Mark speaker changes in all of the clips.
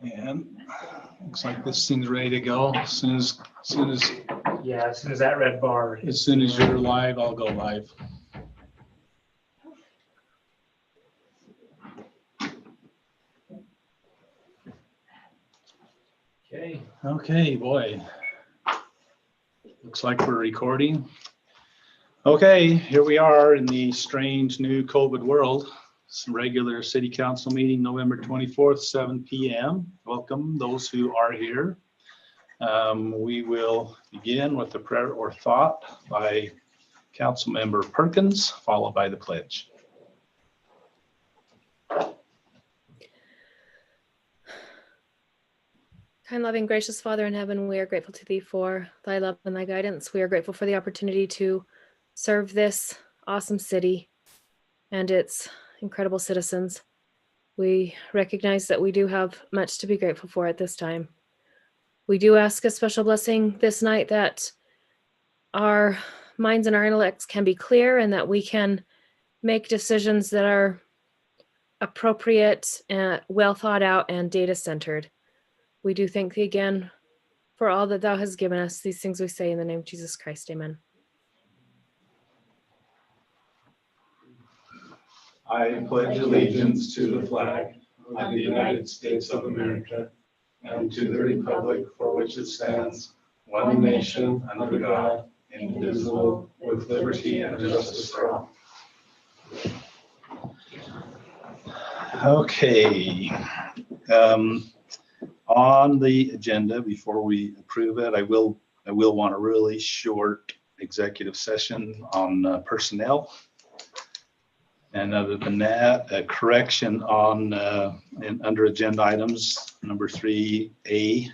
Speaker 1: And looks like this thing's ready to go. As soon as
Speaker 2: that red bar.
Speaker 1: as soon as you're live, I'll go live. Okay, boy. Looks like we're recording. Okay, here we are in the strange new COVID world. Some regular city council meeting, November 24th, 7 p.m. Welcome those who are here. We will begin with a prayer or thought by Council Member Perkins, followed by the pledge.
Speaker 3: Kind, loving, gracious Father in heaven, we are grateful to thee for thy love and thy guidance. We are grateful for the opportunity to serve this awesome city and its incredible citizens. We recognize that we do have much to be grateful for at this time. We do ask a special blessing this night that our minds and our intellects can be clear and that we can make decisions that are appropriate and well thought out and data centered. We do thank thee again for all that thou hast given us. These things we say in the name of Jesus Christ. Amen.
Speaker 1: I pledge allegiance to the flag of the United States of America and to the republic for which it stands, one nation under God, indivisible, with liberty and justice for all. Okay. On the agenda, before we approve it, I will want a really short executive session on personnel. And other than that, a correction on under agenda items number 3A.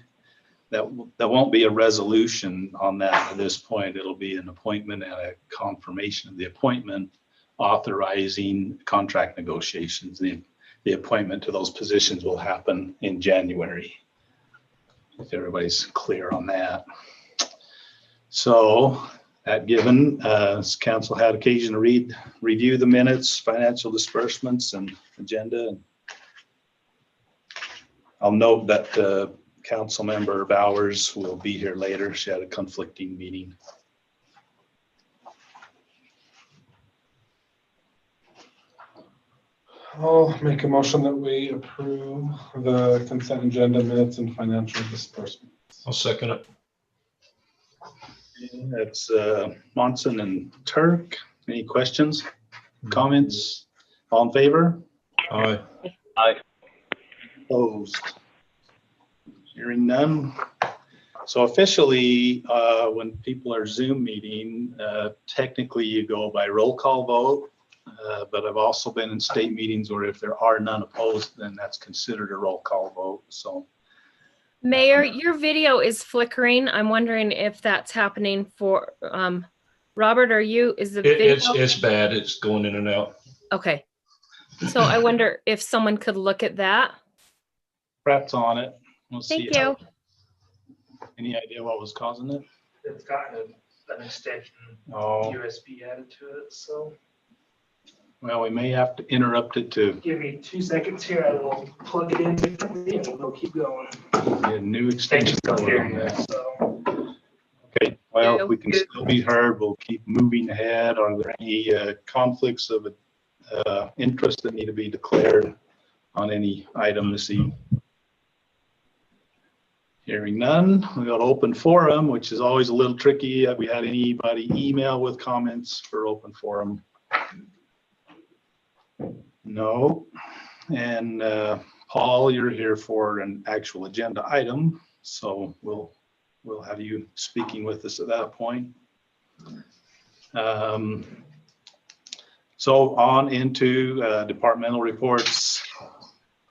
Speaker 1: That won't be a resolution on that at this point. It'll be an appointment and a confirmation of the appointment, authorizing contract negotiations. The appointment to those positions will happen in January, if everybody's clear on that. So that given, council had occasion to review the minutes, financial disbursements, and agenda. I'll note that council member Bowers will be here later. She had a conflicting meeting.
Speaker 4: I'll make a motion that we approve the consent agenda minutes and financial disbursements.
Speaker 5: I'll second it.
Speaker 1: That's Monson and Turk. Any questions, comments? All in favor?
Speaker 5: Aye.
Speaker 1: Aye. Opposed? Hearing none. So officially, when people are Zoom meeting, technically you go by roll call vote. But I've also been in state meetings where if there are none opposed, then that's considered a roll call vote. So,
Speaker 3: Mayor, your video is flickering. I'm wondering if that's happening for Robert. Is the video?
Speaker 5: It's bad. It's going in and out.
Speaker 3: Okay. So I wonder if someone could look at that.
Speaker 1: Pratt's on it. We'll see.
Speaker 3: Thank you.
Speaker 1: Any idea what was causing it?
Speaker 2: It's got an extension USB added to it, so.
Speaker 1: Well, we may have to interrupt it to
Speaker 2: Give me 2 seconds here. I will plug it in differently and we'll keep going.
Speaker 1: get a new extension
Speaker 2: Thank you.
Speaker 1: going on there.
Speaker 2: So,
Speaker 1: Okay, well, if we can still be heard, we'll keep moving ahead. Are there any conflicts of interest that need to be declared on any item this evening? Hearing none, we got open forum, which is always a little tricky. Have we had anybody email with comments for open forum? No. And Paul, you're here for an actual agenda item, so we'll have you speaking with us at that point. So on into departmental reports.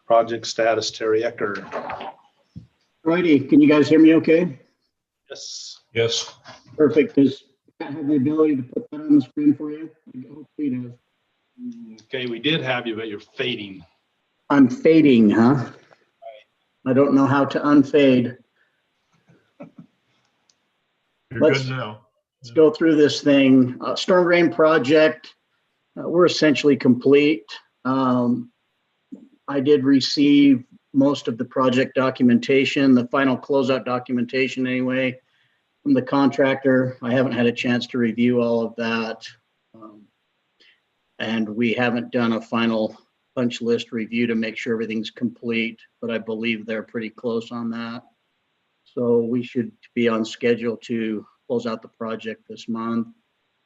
Speaker 1: Project status, Terry Ecker.
Speaker 6: Righty, can you guys hear me okay?
Speaker 1: Yes.
Speaker 5: Yes.
Speaker 6: Perfect. Does Pat have the ability to put that on the screen for you? Hopefully it does.
Speaker 1: Okay, we did have you, but you're fading.
Speaker 6: I'm fading, huh? I don't know how to unfade.
Speaker 5: You're
Speaker 6: Let's-
Speaker 5: good now.
Speaker 6: Let's go through this thing. Storm drain project, we're essentially complete. I did receive most of the project documentation, the final closeout documentation anyway, from the contractor. I haven't had a chance to review all of that. And we haven't done a final punch list review to make sure everything's complete, but I believe they're pretty close on that. So we should be on schedule to close out the project this month.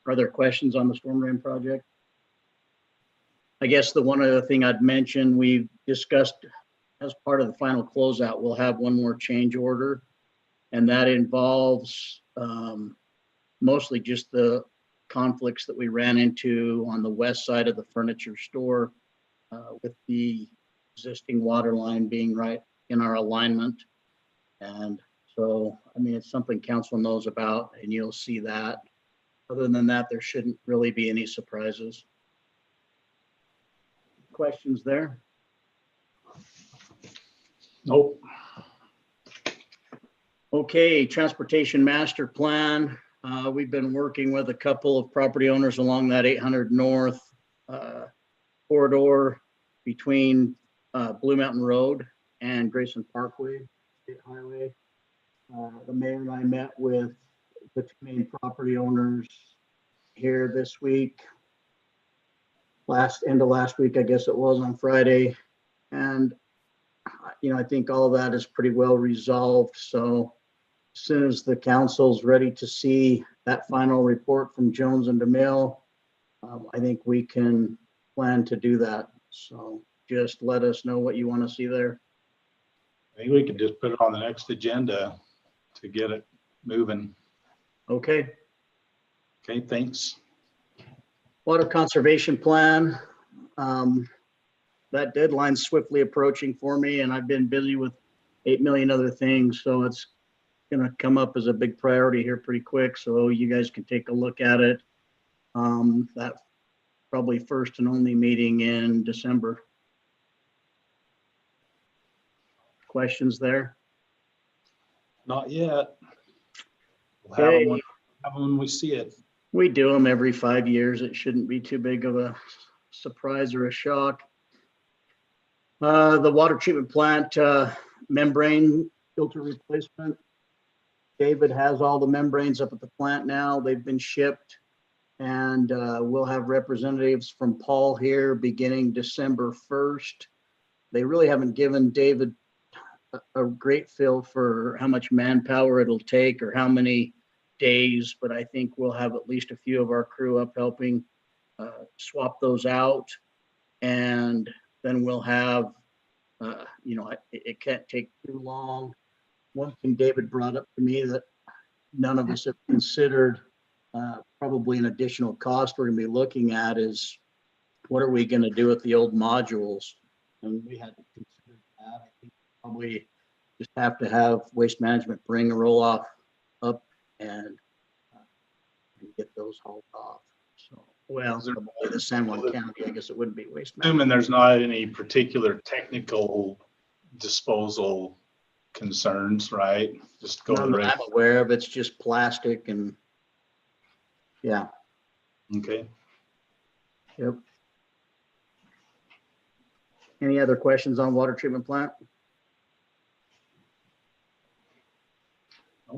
Speaker 6: Are there questions on the storm drain project? I guess the one other thing I'd mention, we've discussed as part of the final closeout, we'll have one more change order. And that involves mostly just the conflicts that we ran into on the west side of the furniture store with the existing water line being right in our alignment. And so, I mean, it's something council knows about and you'll see that. Other than that, there shouldn't really be any surprises. Questions there?
Speaker 1: Nope.
Speaker 6: Okay, transportation master plan. We've been working with a couple of property owners along that 800 North corridor between Blue Mountain Road and Grayson Parkway State Highway. The mayor and I met with the two main property owners here this week. End of last week, I guess it was, on Friday. And, you know, I think all of that is pretty well resolved. So as soon as the council's ready to see that final report from Jones and DeMille, I think we can plan to do that. So just let us know what you want to see there.
Speaker 1: I think we could just put it on the next agenda to get it moving.
Speaker 6: Okay.
Speaker 1: Okay, thanks.
Speaker 6: Water conservation plan. That deadline's swiftly approaching for me, and I've been busy with 8 million other things. So it's going to come up as a big priority here pretty quick. So you guys can take a look at it. That probably first and only meeting in December. Questions there?
Speaker 1: Not yet. We'll have
Speaker 6: Okay.
Speaker 1: them when we see it.
Speaker 6: We do them every 5 years. It shouldn't be too big of a surprise or a shock. The water treatment plant membrane filter replacement. David has all the membranes up at the plant now. They've been shipped, and we'll have representatives from Paul here beginning December 1st. They really haven't given David a great feel for how much manpower it'll take or how many days, but I think we'll have at least a few of our crew up helping swap those out. And then we'll have, you know, it can't take too long. One thing David brought up to me that none of us have considered, probably an additional cost we're gonna be looking at, is what are we gonna do with the old modules? And we hadn't considered that. I think probably just have to have Waste Management bring a roll off up and get those hauled off. So, well, probably the San Juan County, I guess it wouldn't be Waste Management.
Speaker 1: Assuming there's not any particular technical disposal concerns, right? Just go to
Speaker 6: None
Speaker 1: the
Speaker 6: that
Speaker 1: rate.
Speaker 6: I'm aware of. It's just plastic and, yeah,
Speaker 1: Okay.
Speaker 6: yep. Any other questions on water treatment plant?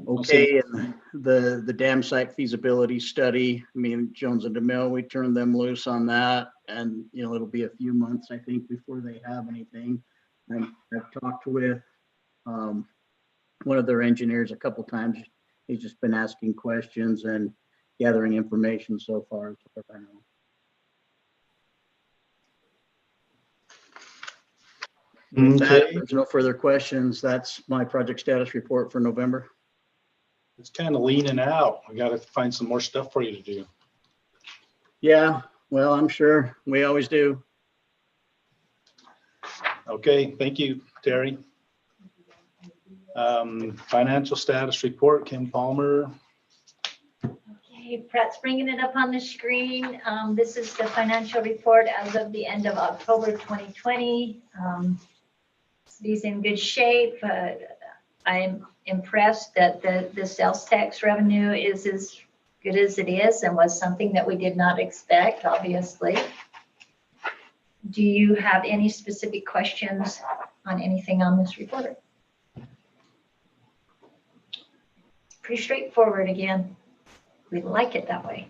Speaker 6: Okay, and the dam site feasibility study, I mean, Jones and DeMille, we turned them loose on that, and, you know, it'll be a few months, I think, before they have anything. And I've talked with one of their engineers a couple times. He's just been asking questions and gathering information so far, as far as I know. With that, if there's no further questions, that's my project status report for November.
Speaker 1: It's kind of leaning out. We got to find some more stuff for you to do.
Speaker 6: Yeah, well, I'm sure we always do.
Speaker 1: Okay, thank you, Terry. Financial status report, Kim Palmer.
Speaker 7: Okay, Pratt's bringing it up on the screen. This is the financial report as of the end of October 2020. City's in good shape. I'm impressed that the sales tax revenue is as good as it is and was something that we did not expect, obviously. Do you have any specific questions on anything on this report? Pretty straightforward again. We like it that way.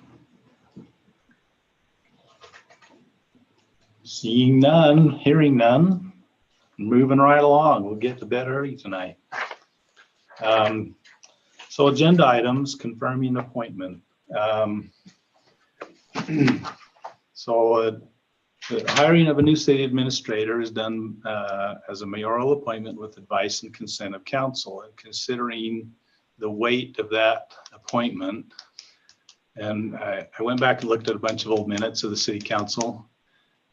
Speaker 1: Seeing none, hearing none, moving right along. We'll get to bed early tonight. So agenda items, confirming appointment. So the hiring of a new city administrator is done as a mayoral appointment with advice and consent of council. And considering the weight of that appointment, and I went back and looked at a bunch of old minutes of the city council,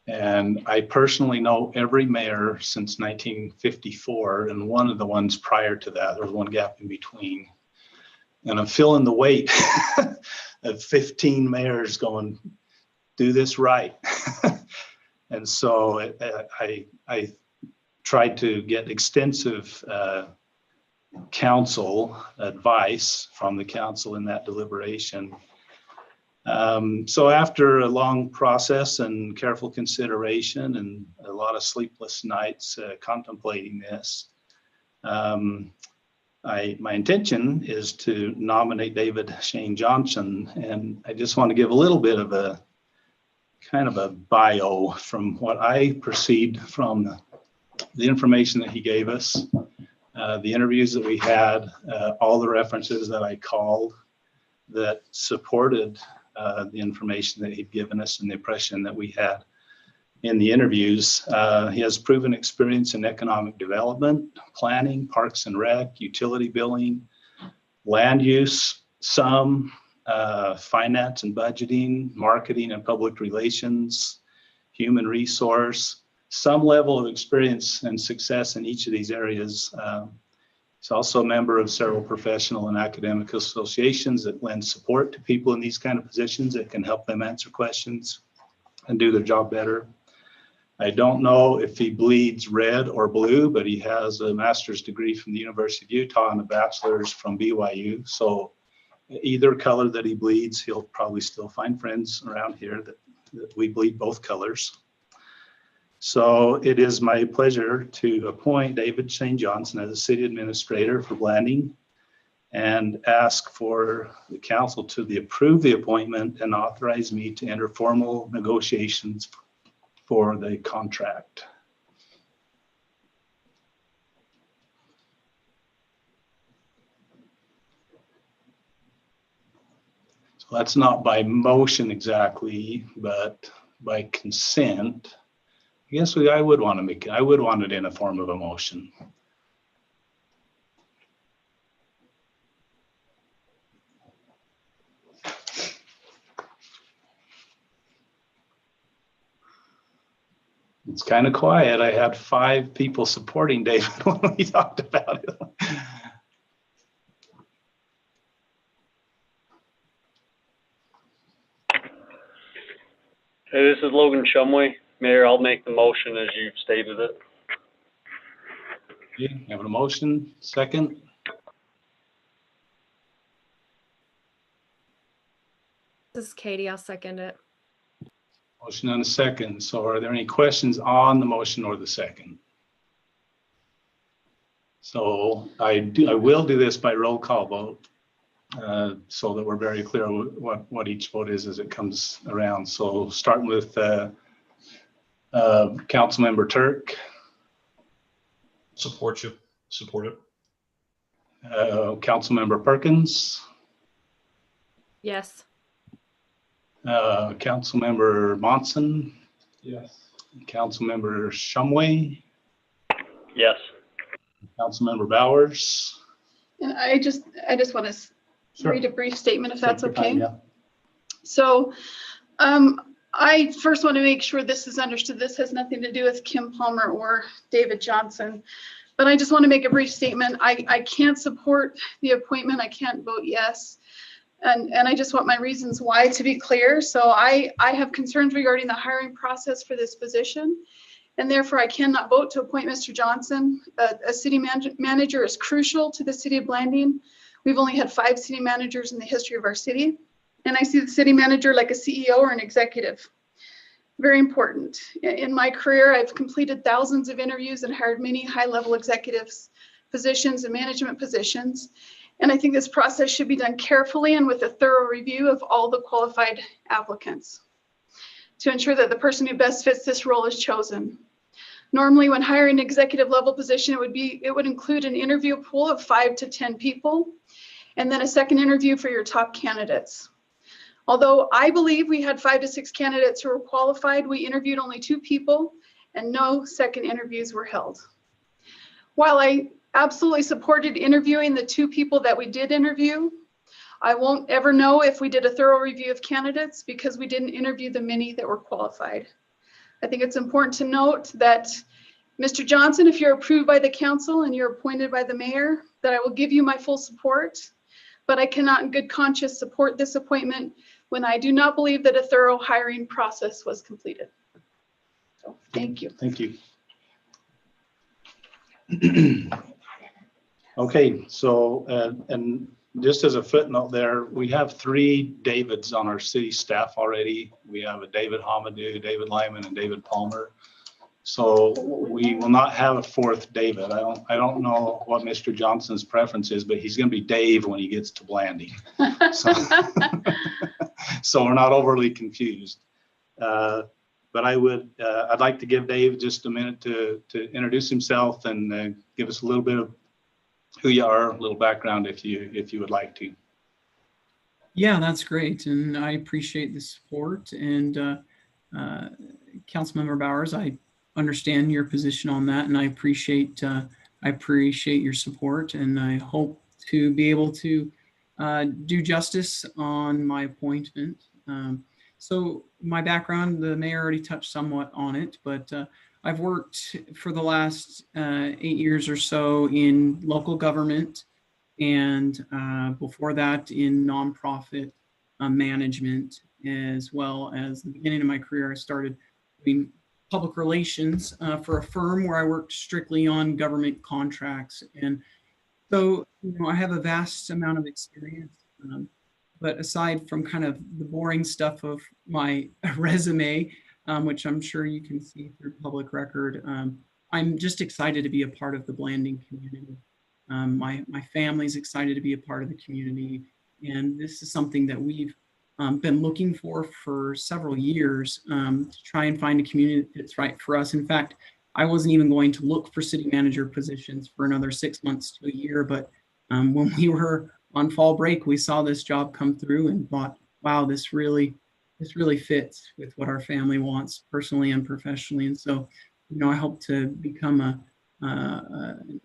Speaker 1: and I personally know every mayor since 1954, and one of the ones prior to that. There was one gap in between. And I'm feeling the weight of 15 mayors going, do this right. And so I tried to get extensive council advice from the council in that deliberation. So after a long process and careful consideration and a lot of sleepless nights contemplating this, my intention is to nominate David Shane Johnson. And I just want to give a little bit of a kind of a bio from what I perceived from the information that he gave us, the interviews that we had, all the references that I called that supported the information that he'd given us and the impression that we had in the interviews. He has proven experience in economic development, planning, parks and rec, utility billing, land use, some finance and budgeting, marketing and public relations, human resource, some level of experience and success in each of these areas. He's also a member of several professional and academic associations that lend support to people in these kind of positions that can help them answer questions and do their job better. I don't know if he bleeds red or blue, but he has a master's degree from the University of Utah and a bachelor's from BYU. So either color that he bleeds, he'll probably still find friends around here that we bleed both colors. So it is my pleasure to appoint David Shane Johnson as the city administrator for Blanding and ask for the council to approve the appointment and authorize me to enter formal negotiations for the contract. So that's not by motion exactly, but by consent. I guess I would want it in a form of a motion. It's kind of quiet. I had 5 people supporting David when we talked about it.
Speaker 8: Hey, this is Logan Shumway. Mayor, I'll make the motion as you've stated it.
Speaker 1: Okay, have a motion, second.
Speaker 3: This is Katie. I'll second it.
Speaker 1: Motion and a second. So are there any questions on the motion or the second? So I will do this by roll call vote so that we're very clear what each vote is as it comes around. So starting with Councilmember Turk.
Speaker 5: Support it.
Speaker 1: Councilmember Perkins.
Speaker 3: Yes.
Speaker 1: Councilmember Monson.
Speaker 4: Yes.
Speaker 1: Councilmember Shumway.
Speaker 8: Yes.
Speaker 1: Councilmember Bowers.
Speaker 9: And I just want to read a brief statement if that's
Speaker 1: Take your
Speaker 9: okay.
Speaker 1: time, yeah.
Speaker 9: So I first want to make sure this is understood. This has nothing to do with Kim Palmer or David Johnson, but I just want to make a brief statement. I can't support the appointment. I can't vote yes. And I just want my reasons why to be clear. So I have concerns regarding the hiring process for this position, and therefore I cannot vote to appoint Mr. Johnson. A city manager is crucial to the city of Blanding. We've only had 5 city managers in the history of our city, and I see the city manager like a CEO or an executive. very important. In my career, I've completed thousands of interviews and hired many high-level executives, positions, and management positions. And I think this process should be done carefully and with a thorough review of all the qualified applicants to ensure that the person who best fits this role is chosen. Normally, when hiring an executive level position, it would include an interview pool of 5 to 10 people, and then a second interview for your top candidates. Although I believe we had 5 to 6 candidates who were qualified, we interviewed only 2 people and no second interviews were held. While I absolutely supported interviewing the 2 people that we did interview, I won't ever know if we did a thorough review of candidates because we didn't interview the many that were qualified. I think it's important to note that Mr. Johnson, if you're approved by the council and you're appointed by the mayor, that I will give you my full support, but I cannot in good conscience support this appointment when I do not believe that a thorough hiring process was completed. So, thank you.
Speaker 1: Thank you. Okay, so, and just as a footnote there, we have 3 Davids on our city staff already. We have a David Hamadou, David Lyman, and David Palmer. So we will not have a 4th David. I don't know what Mr. Johnson's preference is, but he's going to be Dave when he gets to Blanding. So, so we're not overly confused. But I'd like to give Dave just a minute to introduce himself and give us a little bit of who you are, a little background if you would like to.
Speaker 10: Yeah, that's great. And I appreciate the support. And Councilmember Bowers, I understand your position on that, and I appreciate your support, and I hope to be able to do justice on my appointment. So my background, the mayor already touched somewhat on it, but I've worked for the last 8 years or so in local government, and before that in nonprofit management, as well as the beginning of my career, I started doing public relations for a firm where I worked strictly on government contracts. And so, I have a vast amount of experience, but aside from kind of the boring stuff of my resume, which I'm sure you can see through public record, I'm just excited to be a part of the Blanding community. My family's excited to be a part of the community. And this is something that we've been looking for several years to try and find a community that's right for us. In fact, I wasn't even going to look for city manager positions for another 6 months to a year. But when we were on fall break, we saw this job come through and thought, wow, this really fits with what our family wants personally and professionally. And so, I hope to become an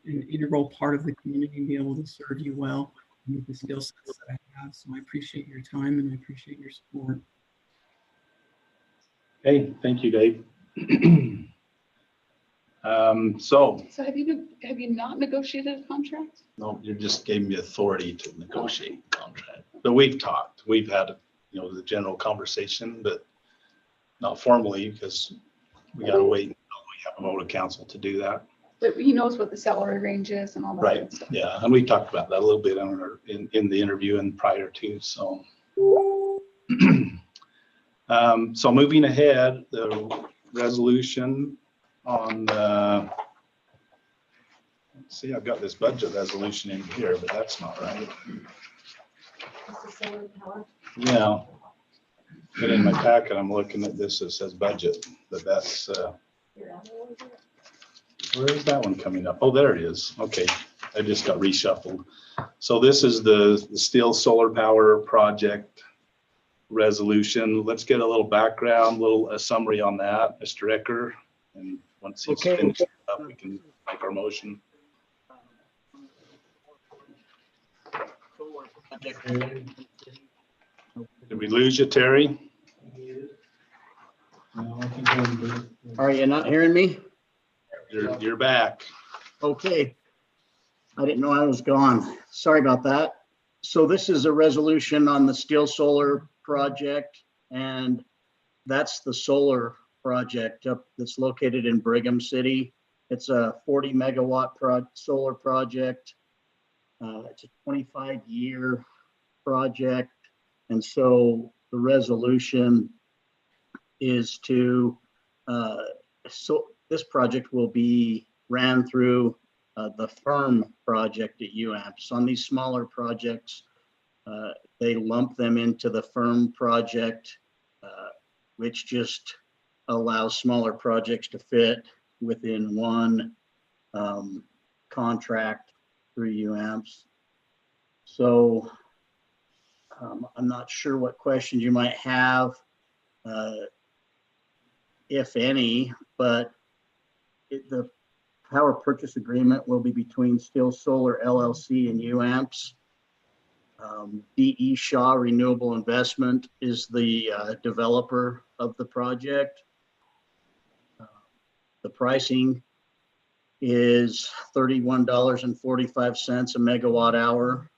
Speaker 10: integral part of the community and be able to serve you well with the skill sets that I have. So I appreciate your time and I appreciate your support.
Speaker 1: Okay, thank you, Dave. So
Speaker 9: have you not negotiated a contract?
Speaker 1: no, you just gave me authority to negotiate the contract. But we've talked. We've had, the general conversation, but not formally because we got to wait until we have a vote of council to do that.
Speaker 9: But he knows what the salary range is and all that
Speaker 1: Right.
Speaker 9: good stuff.
Speaker 1: Yeah, and we talked about that a little bit in the interview and prior to. So, so moving ahead, the resolution on. Let's see, I've got this budget resolution in here, but that's not right. Yeah. But in my packet, I'm looking at this. It says budget, but that's. Where is that one coming up? Oh, there it is. Okay, I just got reshuffled. So this is the Steel Solar Power Project resolution. Let's get a little background, a summary on that, Mr. Ecker. And once he's finished up, we can make our motion. Did we lose you, Terry?
Speaker 4: No, I think I'm good.
Speaker 6: Are you not hearing me?
Speaker 1: You're back.
Speaker 6: Okay. I didn't know I was gone. Sorry about that. So this is a resolution on the Steel Solar project, and that's the solar project that's located in Brigham City. It's a 40 megawatt solar project. It's a 25-year project. And so the resolution is to, so this project will be ran through the FIRM project at UAMPS. On these smaller projects, they lump them into the FIRM project, which just allows smaller projects to fit within one contract through UAMPS. So I'm not sure what questions you might have, if any, but the power purchase agreement will be between Still Solar LLC and UAMPS. D.E. Shaw Renewable Investment is the developer of the project. The pricing is $31.45 a megawatt hour.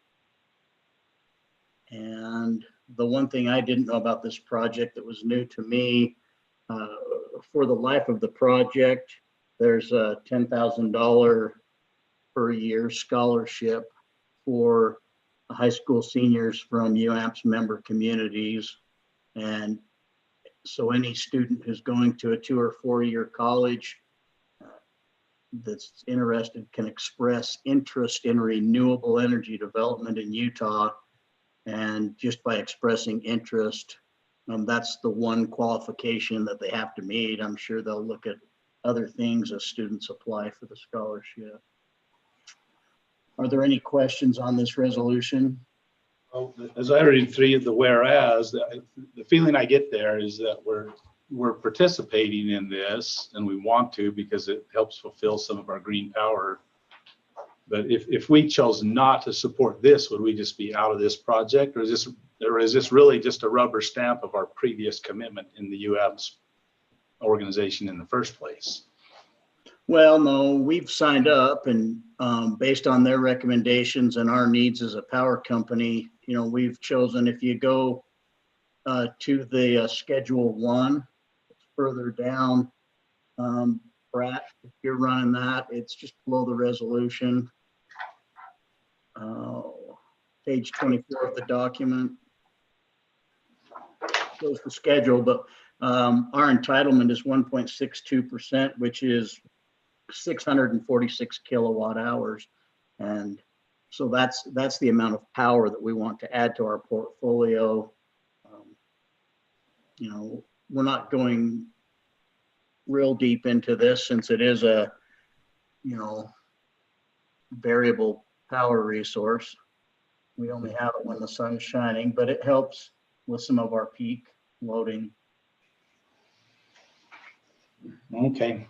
Speaker 6: And the one thing I didn't know about this project that was new to me, for the life of the project, there's a $10,000 per year scholarship for high school seniors from UAMPS member communities. And so any student who's going to a 2 or 4 year college that's interested can express interest in renewable energy development in Utah. And just by expressing interest, that's the one qualification that they have to meet. I'm sure they'll look at other things as students apply for the scholarship. Are there any questions on this resolution?
Speaker 1: Well, as I read through the whereas, the feeling I get there is that we're participating in this and we want to because it helps fulfill some of our green power. But if we chose not to support this, would we just be out of this project, or is this really just a rubber stamp of our previous commitment in the UAMPS organization in the first place?
Speaker 6: Well, no, we've signed up, and based on their recommendations and our needs as a power company, we've chosen, if you go to the Schedule 1, it's further down, Brett, if you're running that, it's just below the resolution. Page 24 of the document shows the schedule, but our entitlement is 1.62%, which is 646 kilowatt hours. And so that's the amount of power that we want to add to our portfolio. We're not going real deep into this since it is a, variable power resource. We only have it when the sun's shining, but it helps with some of our peak loading.
Speaker 1: Okay.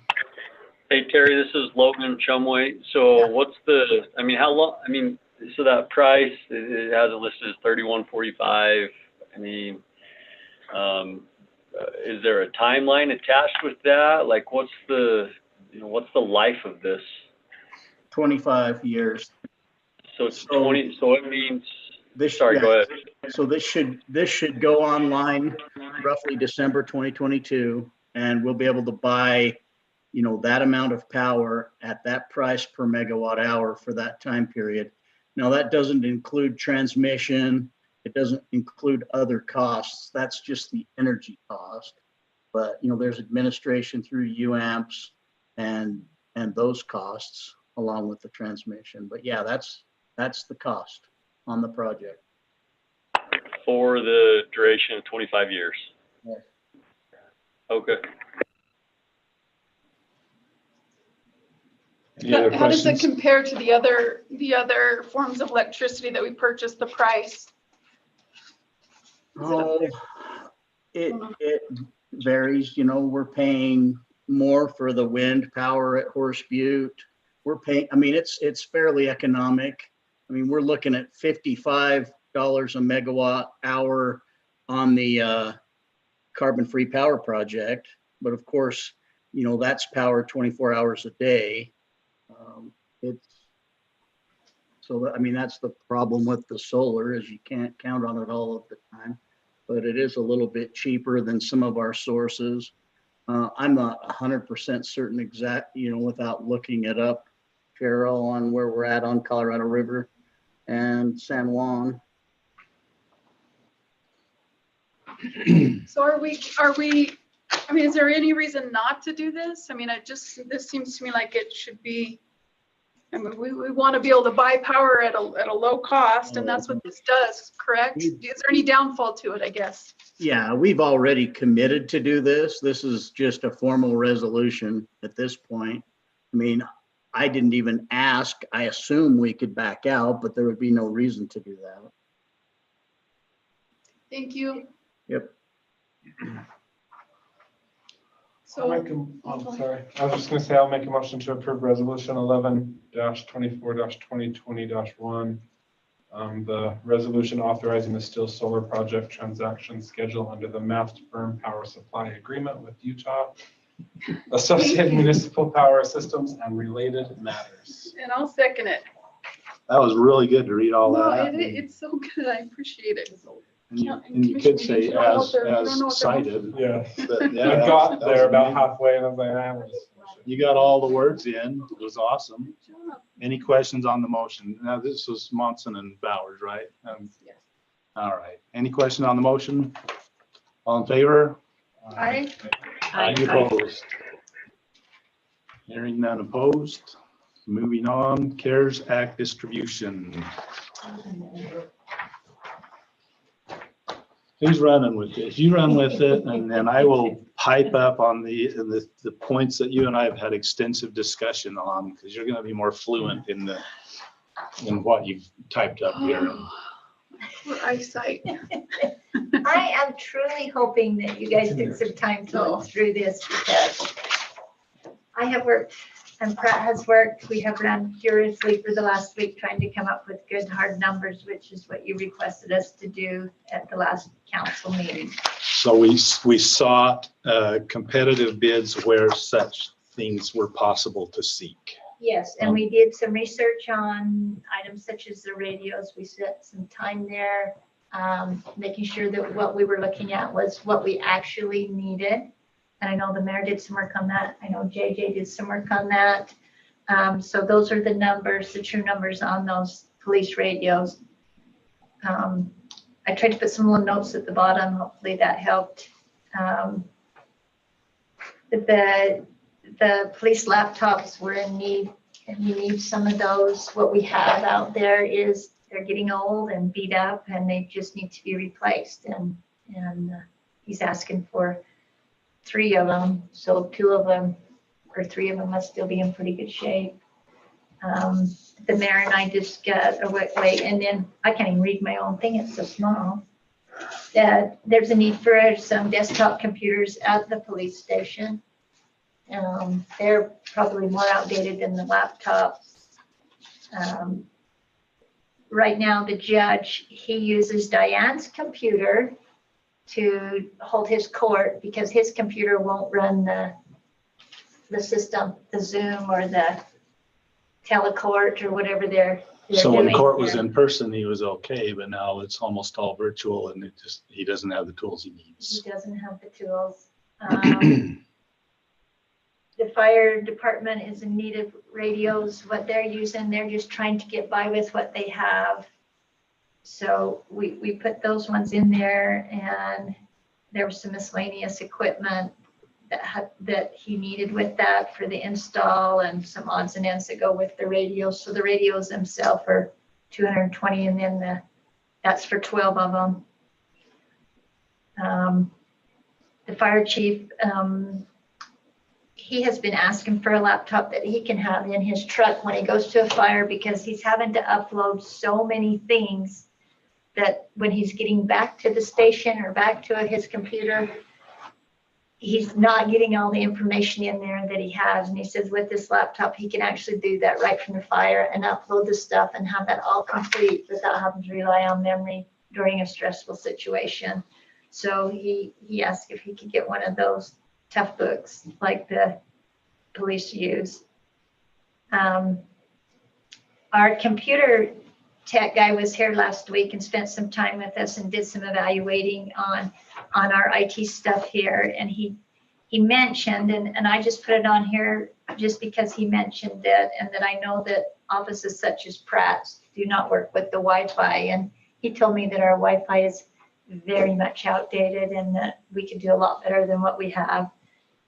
Speaker 8: Hey, Terry, this is Logan Chumway. So
Speaker 6: Yeah.
Speaker 8: what's how long, so that price, it has it listed as $31.45. Is there a timeline attached with that? Like, what's the life of this?
Speaker 6: 25 years.
Speaker 8: So it's 20, so it means, sorry,
Speaker 6: Yeah.
Speaker 8: go ahead.
Speaker 6: So this should go online roughly December 2022, and we'll be able to buy, that amount of power at that price per megawatt hour for that time period. Now, that doesn't include transmission. It doesn't include other costs. That's just the energy cost. But, there's administration through UAMPS and those costs along with the transmission. But yeah, that's the cost on the project.
Speaker 8: For the duration of 25 years.
Speaker 6: Yes.
Speaker 8: Okay.
Speaker 1: Any other
Speaker 9: How does it
Speaker 1: questions?
Speaker 9: compare to the other forms of electricity that we purchased, the price?
Speaker 6: Oh, it varies. We're paying more for the wind power at Horse Butte. We're paying, it's fairly economic. We're looking at $55 a megawatt hour on the carbon-free power project. But of course, that's power 24 hours a day. That's the problem with the solar, is you can't count on it all of the time. But it is a little bit cheaper than some of our sources. I'm not 100% certain exact, without looking it up, Carol, on where we're at on Colorado River and San Juan.
Speaker 9: So are we I mean, is there any reason not to do this? I mean, this seems to me like it should be, I mean, we want to be able to buy power at a low cost, and that's what this does, correct? Is there any downfall to it, I guess?
Speaker 6: Yeah, we've already committed to do this. This is just a formal resolution at this point. I mean, I didn't even ask. I assume we could back out, but there would be no reason to do that.
Speaker 9: Thank you.
Speaker 6: Yep.
Speaker 9: So,
Speaker 4: Sorry, I was just gonna say, I'll make a motion to approve resolution 11-24-2020-1. The resolution authorizing the Still Solar Project transaction schedule under the mapped firm power supply agreement with Utah Associated Municipal Power Systems and related matters.
Speaker 9: and I'll second it.
Speaker 1: That was really good to read all
Speaker 9: No,
Speaker 1: that.
Speaker 9: it's so good. I appreciate it.
Speaker 1: And you could say as cited.
Speaker 4: Yeah,
Speaker 1: But
Speaker 4: I
Speaker 1: yeah,
Speaker 4: got
Speaker 1: that was
Speaker 4: there about
Speaker 1: amazing.
Speaker 4: halfway and I was like, I was.
Speaker 1: You got all the words in. It was awesome.
Speaker 9: Good job.
Speaker 1: Any questions on the motion? Now, this was Monson and Bowers, right?
Speaker 9: Yes.
Speaker 1: All right. Any question on the motion? All in favor?
Speaker 9: Aye.
Speaker 1: Any opposed? Hearing none opposed. Moving on, CARES Act distribution. Who's running with this? You run with it, and then I will pipe up on the points that you and I have had extensive discussion on, because you're going to be more fluent in what you've typed up here.
Speaker 9: Poor eyesight.
Speaker 7: I am truly hoping that you guys took some time to look through this, because I have worked and Pratt has worked. We have run furiously for the last week trying to come up with good hard numbers, which is what you requested us to do at the last council meeting.
Speaker 1: So we sought competitive bids where such things were possible to seek.
Speaker 7: Yes, and we did some research on items such as the radios. We spent some time there, making sure that what we were looking at was what we actually needed. And I know the mayor did some work on that. I know JJ did some work on that. So those are the numbers, the true numbers on those police radios. I tried to put some little notes at the bottom. Hopefully that helped. The police laptops were in need, and we need some of those. What we have out there is they're getting old and beat up, and they just need to be replaced. And he's asking for 3 of them, so 2 of them or 3 of them must still be in pretty good shape. The mayor and I just got a wait, and then I can't even read my own thing, it's so small. There's a need for some desktop computers at the police station. They're probably more outdated than the laptops. Right now, the judge, he uses Diane's computer to hold his court because his computer won't run the system, the Zoom or the telecourt or whatever they're
Speaker 1: So when
Speaker 7: doing
Speaker 1: court was
Speaker 7: there.
Speaker 1: in person, he was okay, but now it's almost all virtual, and he doesn't have the tools he needs.
Speaker 7: He doesn't have the tools. The fire department is in need of radios. What they're using, they're just trying to get by with what they have. So we put those ones in there, and there was some miscellaneous equipment that he needed with that for the install, and some odds and ends that go with the radios. So the radios themselves are $220, and then that's for 12 of them. The fire chief, he has been asking for a laptop that he can have in his truck when he goes to a fire, because he's having to upload so many things that when he's getting back to the station or back to his computer, he's not getting all the information in there that he has. And he says with this laptop, he can actually do that right from the fire and upload the stuff and have that all complete without having to rely on memory during a stressful situation. So he asked if he could get one of those tough books like the police use. Our computer tech guy was here last week and spent some time with us and did some evaluating on our IT stuff here. And he mentioned, and I just put it on here just because he mentioned it, and that I know that offices such as Pratt's do not work with the Wi-Fi. And he told me that our Wi-Fi is very much outdated and that we could do a lot better than what we have.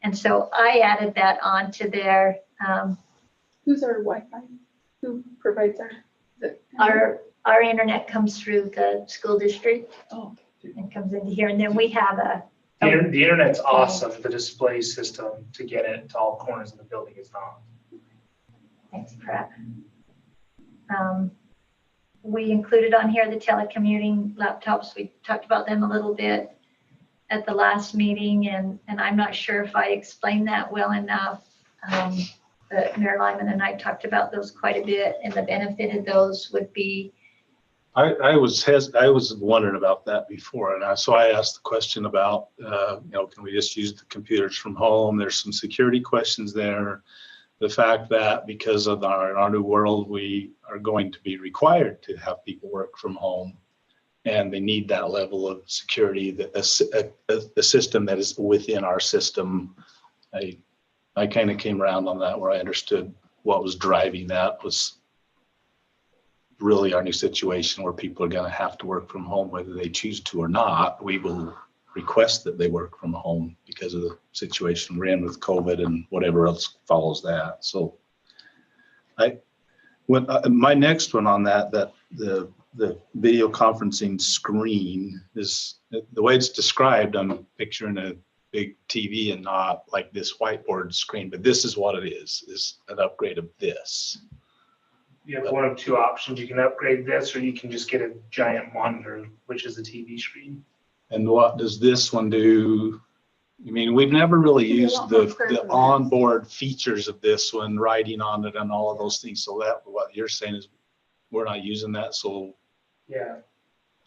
Speaker 7: And so I added that on to their,
Speaker 9: Who's our Wi-Fi? Who provides our? is it-
Speaker 7: our internet comes through the school district
Speaker 9: Oh,
Speaker 7: and comes into here. And then we have a,
Speaker 2: The internet's awesome. The display system to get it to all corners of the building is not.
Speaker 7: thanks, Pratt. We included on here the telecommuting laptops. We talked about them a little bit at the last meeting, and I'm not sure if I explained that well enough. But Mayor Lyman and I talked about those quite a bit, and the benefit of those would be,
Speaker 1: I was wondering about that before, and so I asked the question about, can we just use the computers from home? There's some security questions there. The fact that because of our new world, we are going to be required to have people work from home, and they need that level of security, that a system that is within our system. I kind of came around on that, where I understood what was driving that was really our new situation, where people are going to have to work from home, whether they choose to or not. We will request that they work from home because of the situation we're in with COVID and whatever else follows that. So my next one on that the video conferencing screen is, the way it's described, I'm picturing a big TV and not like this whiteboard screen, but this is what it is an upgrade of this.
Speaker 2: You have one of two options. You can upgrade this, or you can just get a giant monitor, which is a TV screen.
Speaker 1: And what does this one do? I mean, we've never really
Speaker 9: Give you a
Speaker 1: used
Speaker 9: lot more
Speaker 1: the
Speaker 9: square footage.
Speaker 1: onboard features of this one, writing on it and all of those things. So that, what you're saying is we're not using that, so
Speaker 2: Yeah.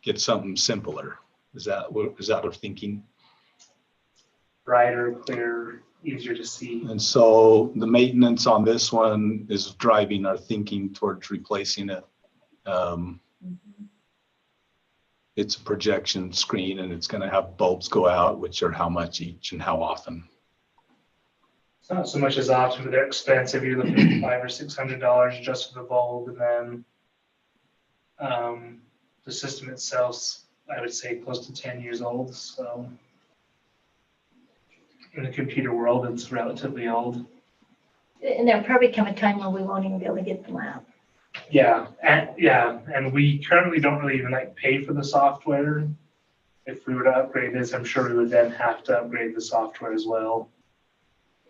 Speaker 1: get something simpler. Is that our thinking?
Speaker 2: Brighter, clearer, easier to see.
Speaker 1: And so the maintenance on this one is driving our thinking towards replacing it. It's a projection screen, and it's going to have bulbs go out, which are how much each and how often.
Speaker 2: It's not so much as often, but they're expensive. You're looking at $500 or $600 just for the bulb, and then the system itself, I would say, close to 10 years old. So in the computer world, it's relatively old.
Speaker 7: and there'll probably come a time where we won't even be able to get the lab.
Speaker 2: Yeah, and we currently don't really even pay for the software. If we were to upgrade this, I'm sure we would then have to upgrade the software as well.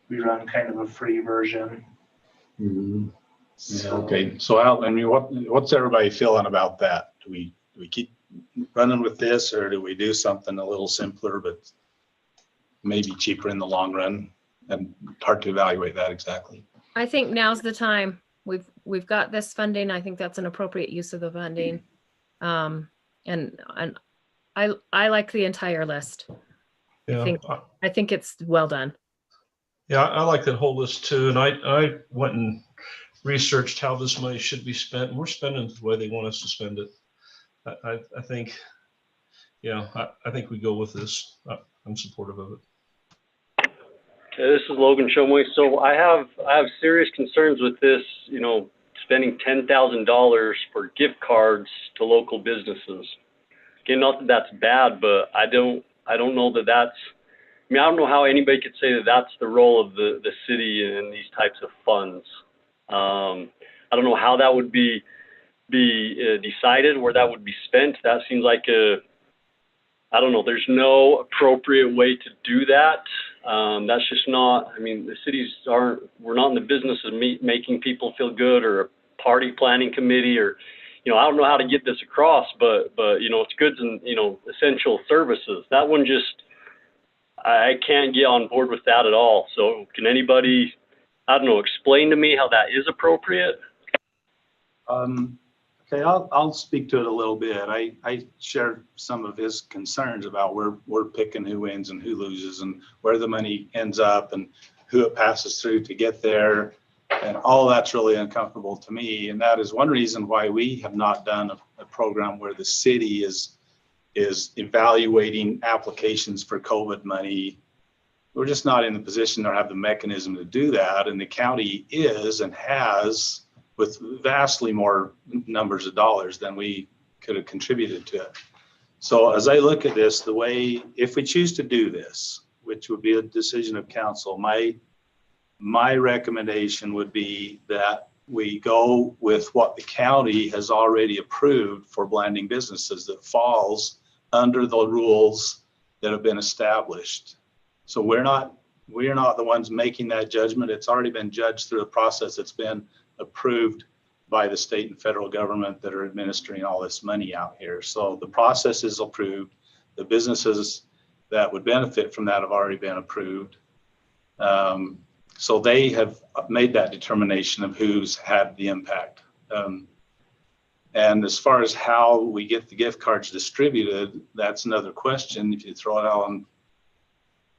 Speaker 2: We run kind of a free version.
Speaker 1: Mm-hmm. Yeah,
Speaker 2: So,
Speaker 1: okay. So Al, I mean, what's everybody feeling about that? Do we keep running with this, or do we do something a little simpler but maybe cheaper in the long run? And hard to evaluate that exactly.
Speaker 3: I think now's the time. We've got this funding. I think that's an appropriate use of the funding. And I like the entire list.
Speaker 5: Yeah,
Speaker 3: I think it's well done.
Speaker 5: yeah, I like that whole list too. And I went and researched how this money should be spent, and we're spending it the way they want us to spend it. I think, yeah, I think we go with this. I'm supportive of it.
Speaker 8: Okay, this is Logan Shumway. So I have serious concerns with this, spending $10,000 for gift cards to local businesses. Again, not that that's bad, but I don't know that that's, I don't know how anybody could say that that's the role of the city in these types of funds. I don't know how that would be decided, where that would be spent. That seems like I don't know, there's no appropriate way to do that. That's just not, the cities we're not in the business of making people feel good, or a party planning committee, or, I don't know how to get this across, but it's goods and, essential services. That one just, I can't get on board with that at all. So can anybody, explain to me how that is appropriate?
Speaker 1: Okay, I'll speak to it a little bit. I share some of his concerns about where we're picking who wins and who loses, and where the money ends up, and who it passes through to get there. And all that's really uncomfortable to me. And that is one reason why we have not done a program where the city is evaluating applications for COVID money. We're just not in the position or have the mechanism to do that. And the county is and has, with vastly more numbers of dollars than we could have contributed to it. So as I look at this, if we choose to do this, which would be a decision of council. My recommendation would be that we go with what the county has already approved for blending businesses that falls under the rules that have been established. So we're not the ones making that judgment. It's already been judged through a process that's been approved by the state and federal government that are administering all this money out here. So the process is approved. The businesses that would benefit from that have already been approved. So they have made that determination of who's had the impact. And as far as how we get the gift cards distributed, that's another question. If you throw it out on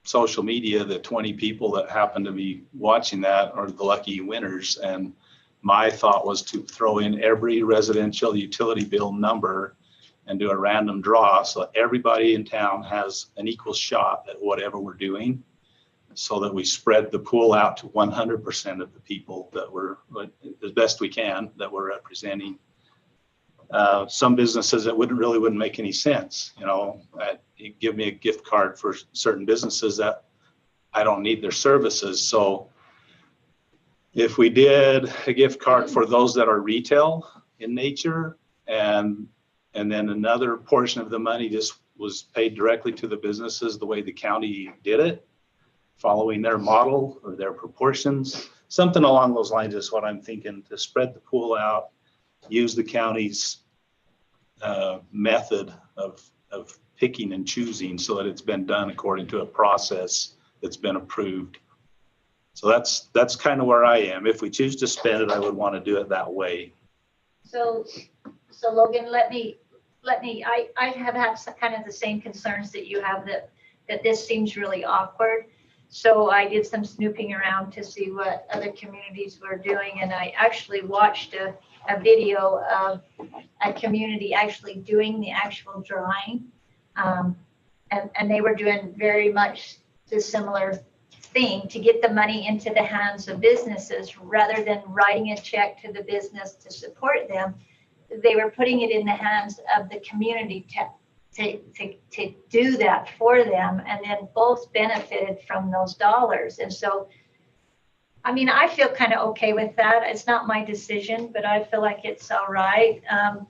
Speaker 1: social media, the 20 people that happen to be watching that are the lucky winners. And my thought was to throw in every residential utility bill number and do a random draw so that everybody in town has an equal shot at whatever we're doing, so that we spread the pool out to 100% of the people that we're, as best we can, that we're representing. Some businesses that wouldn't make any sense. You know, you give me a gift card for certain businesses that I don't need their services. So if we did a gift card for those that are retail in nature, and then another portion of the money just was paid directly to the businesses the way the county did it, following their model or their proportions, something along those lines is what I'm thinking, to spread the pool out, use the county's method of picking and choosing so that it's been done according to a process that's been approved. So that's kind of where I am. If we choose to spend it, I would want to do it that way.
Speaker 7: So Logan, I have had kind of the same concerns that you have, that this seems really awkward. So I did some snooping around to see what other communities were doing, and I actually watched a video of a community actually doing the actual drawing. And they were doing very much the similar thing to get the money into the hands of businesses rather than writing a check to the business to support them. They were putting it in the hands of the community to do that for them, and then both benefited from those dollars. And so, I mean, I feel kind of okay with that. It's not my decision, but I feel like it's all right.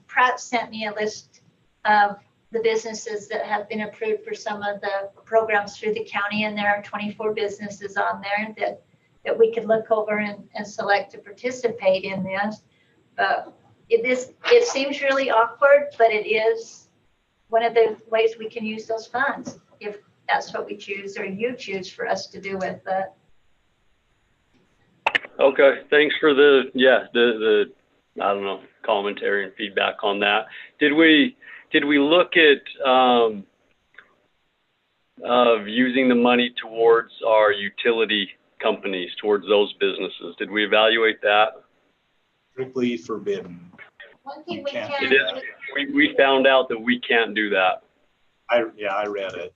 Speaker 7: Pratt sent me a list of the businesses that have been approved for some of the programs through the county, and there are 24 businesses on there that we could look over and select to participate in this. But it seems really awkward, but it is one of the ways we can use those funds, if that's what we choose or you choose for us to do with it.
Speaker 8: Okay, thanks for the I don't know, commentary and feedback on that. Did we look at of using the money towards our utility companies, towards those businesses? Did we evaluate that?
Speaker 1: Strictly forbidden.
Speaker 7: One thing
Speaker 1: You
Speaker 7: we
Speaker 1: can't
Speaker 7: can,
Speaker 1: do that.
Speaker 8: We found out that we can't do that.
Speaker 1: I read it.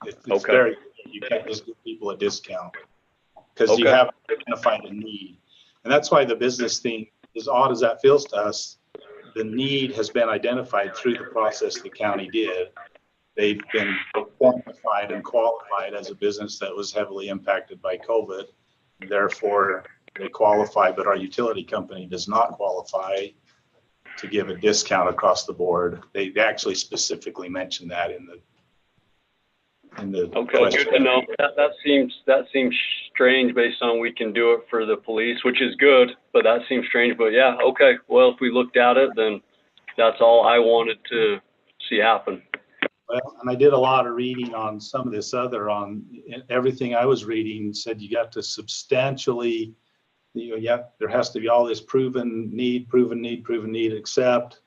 Speaker 1: It's
Speaker 8: Okay.
Speaker 1: very, you can't just give people a discount because you
Speaker 8: Okay.
Speaker 1: have to identify the need. And that's why the business thing, as odd as that feels to us, the need has been identified through the process the county did. They've been quantified and qualified as a business that was heavily impacted by COVID. Therefore, they qualify, but our utility company does not qualify to give a discount across the board. They actually specifically mentioned that in the
Speaker 8: Okay,
Speaker 1: question.
Speaker 8: good to know. That seems strange based on we can do it for the police, which is good, but that seems strange. But yeah, okay. Well, if we looked at it, then that's all I wanted to see happen.
Speaker 1: Well, and I did a lot of reading on some of this other, on everything I was reading said you got to substantially, there has to be all this proven need, except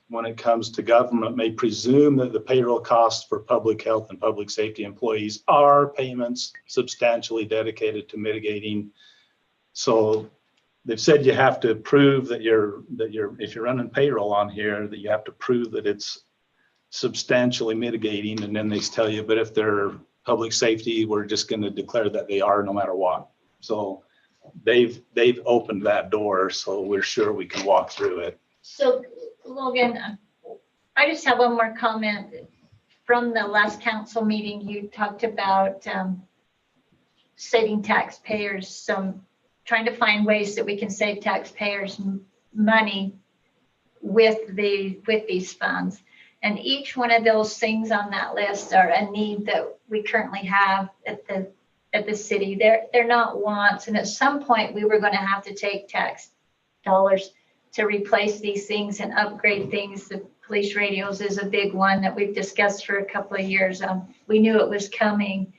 Speaker 1: when it comes to government may presume that the payroll costs for public health and public safety employees are payments substantially dedicated to mitigating. So they've said you have to prove that if you're running payroll on here, that you have to prove that it's substantially mitigating. And then they tell you, but if they're public safety, we're just going to declare that they are no matter what. So they've opened that door, so we're sure we can walk through it.
Speaker 7: so Logan, I just have one more comment. from the last council meeting, you talked about saving taxpayers trying to find ways that we can save taxpayers money with these funds. And each one of those things on that list are a need that we currently have at the city. They're not wants. And at some point we were going to have to take tax dollars to replace these things and upgrade things. The police radios is a big one that we've discussed for a couple of years. We knew it was coming.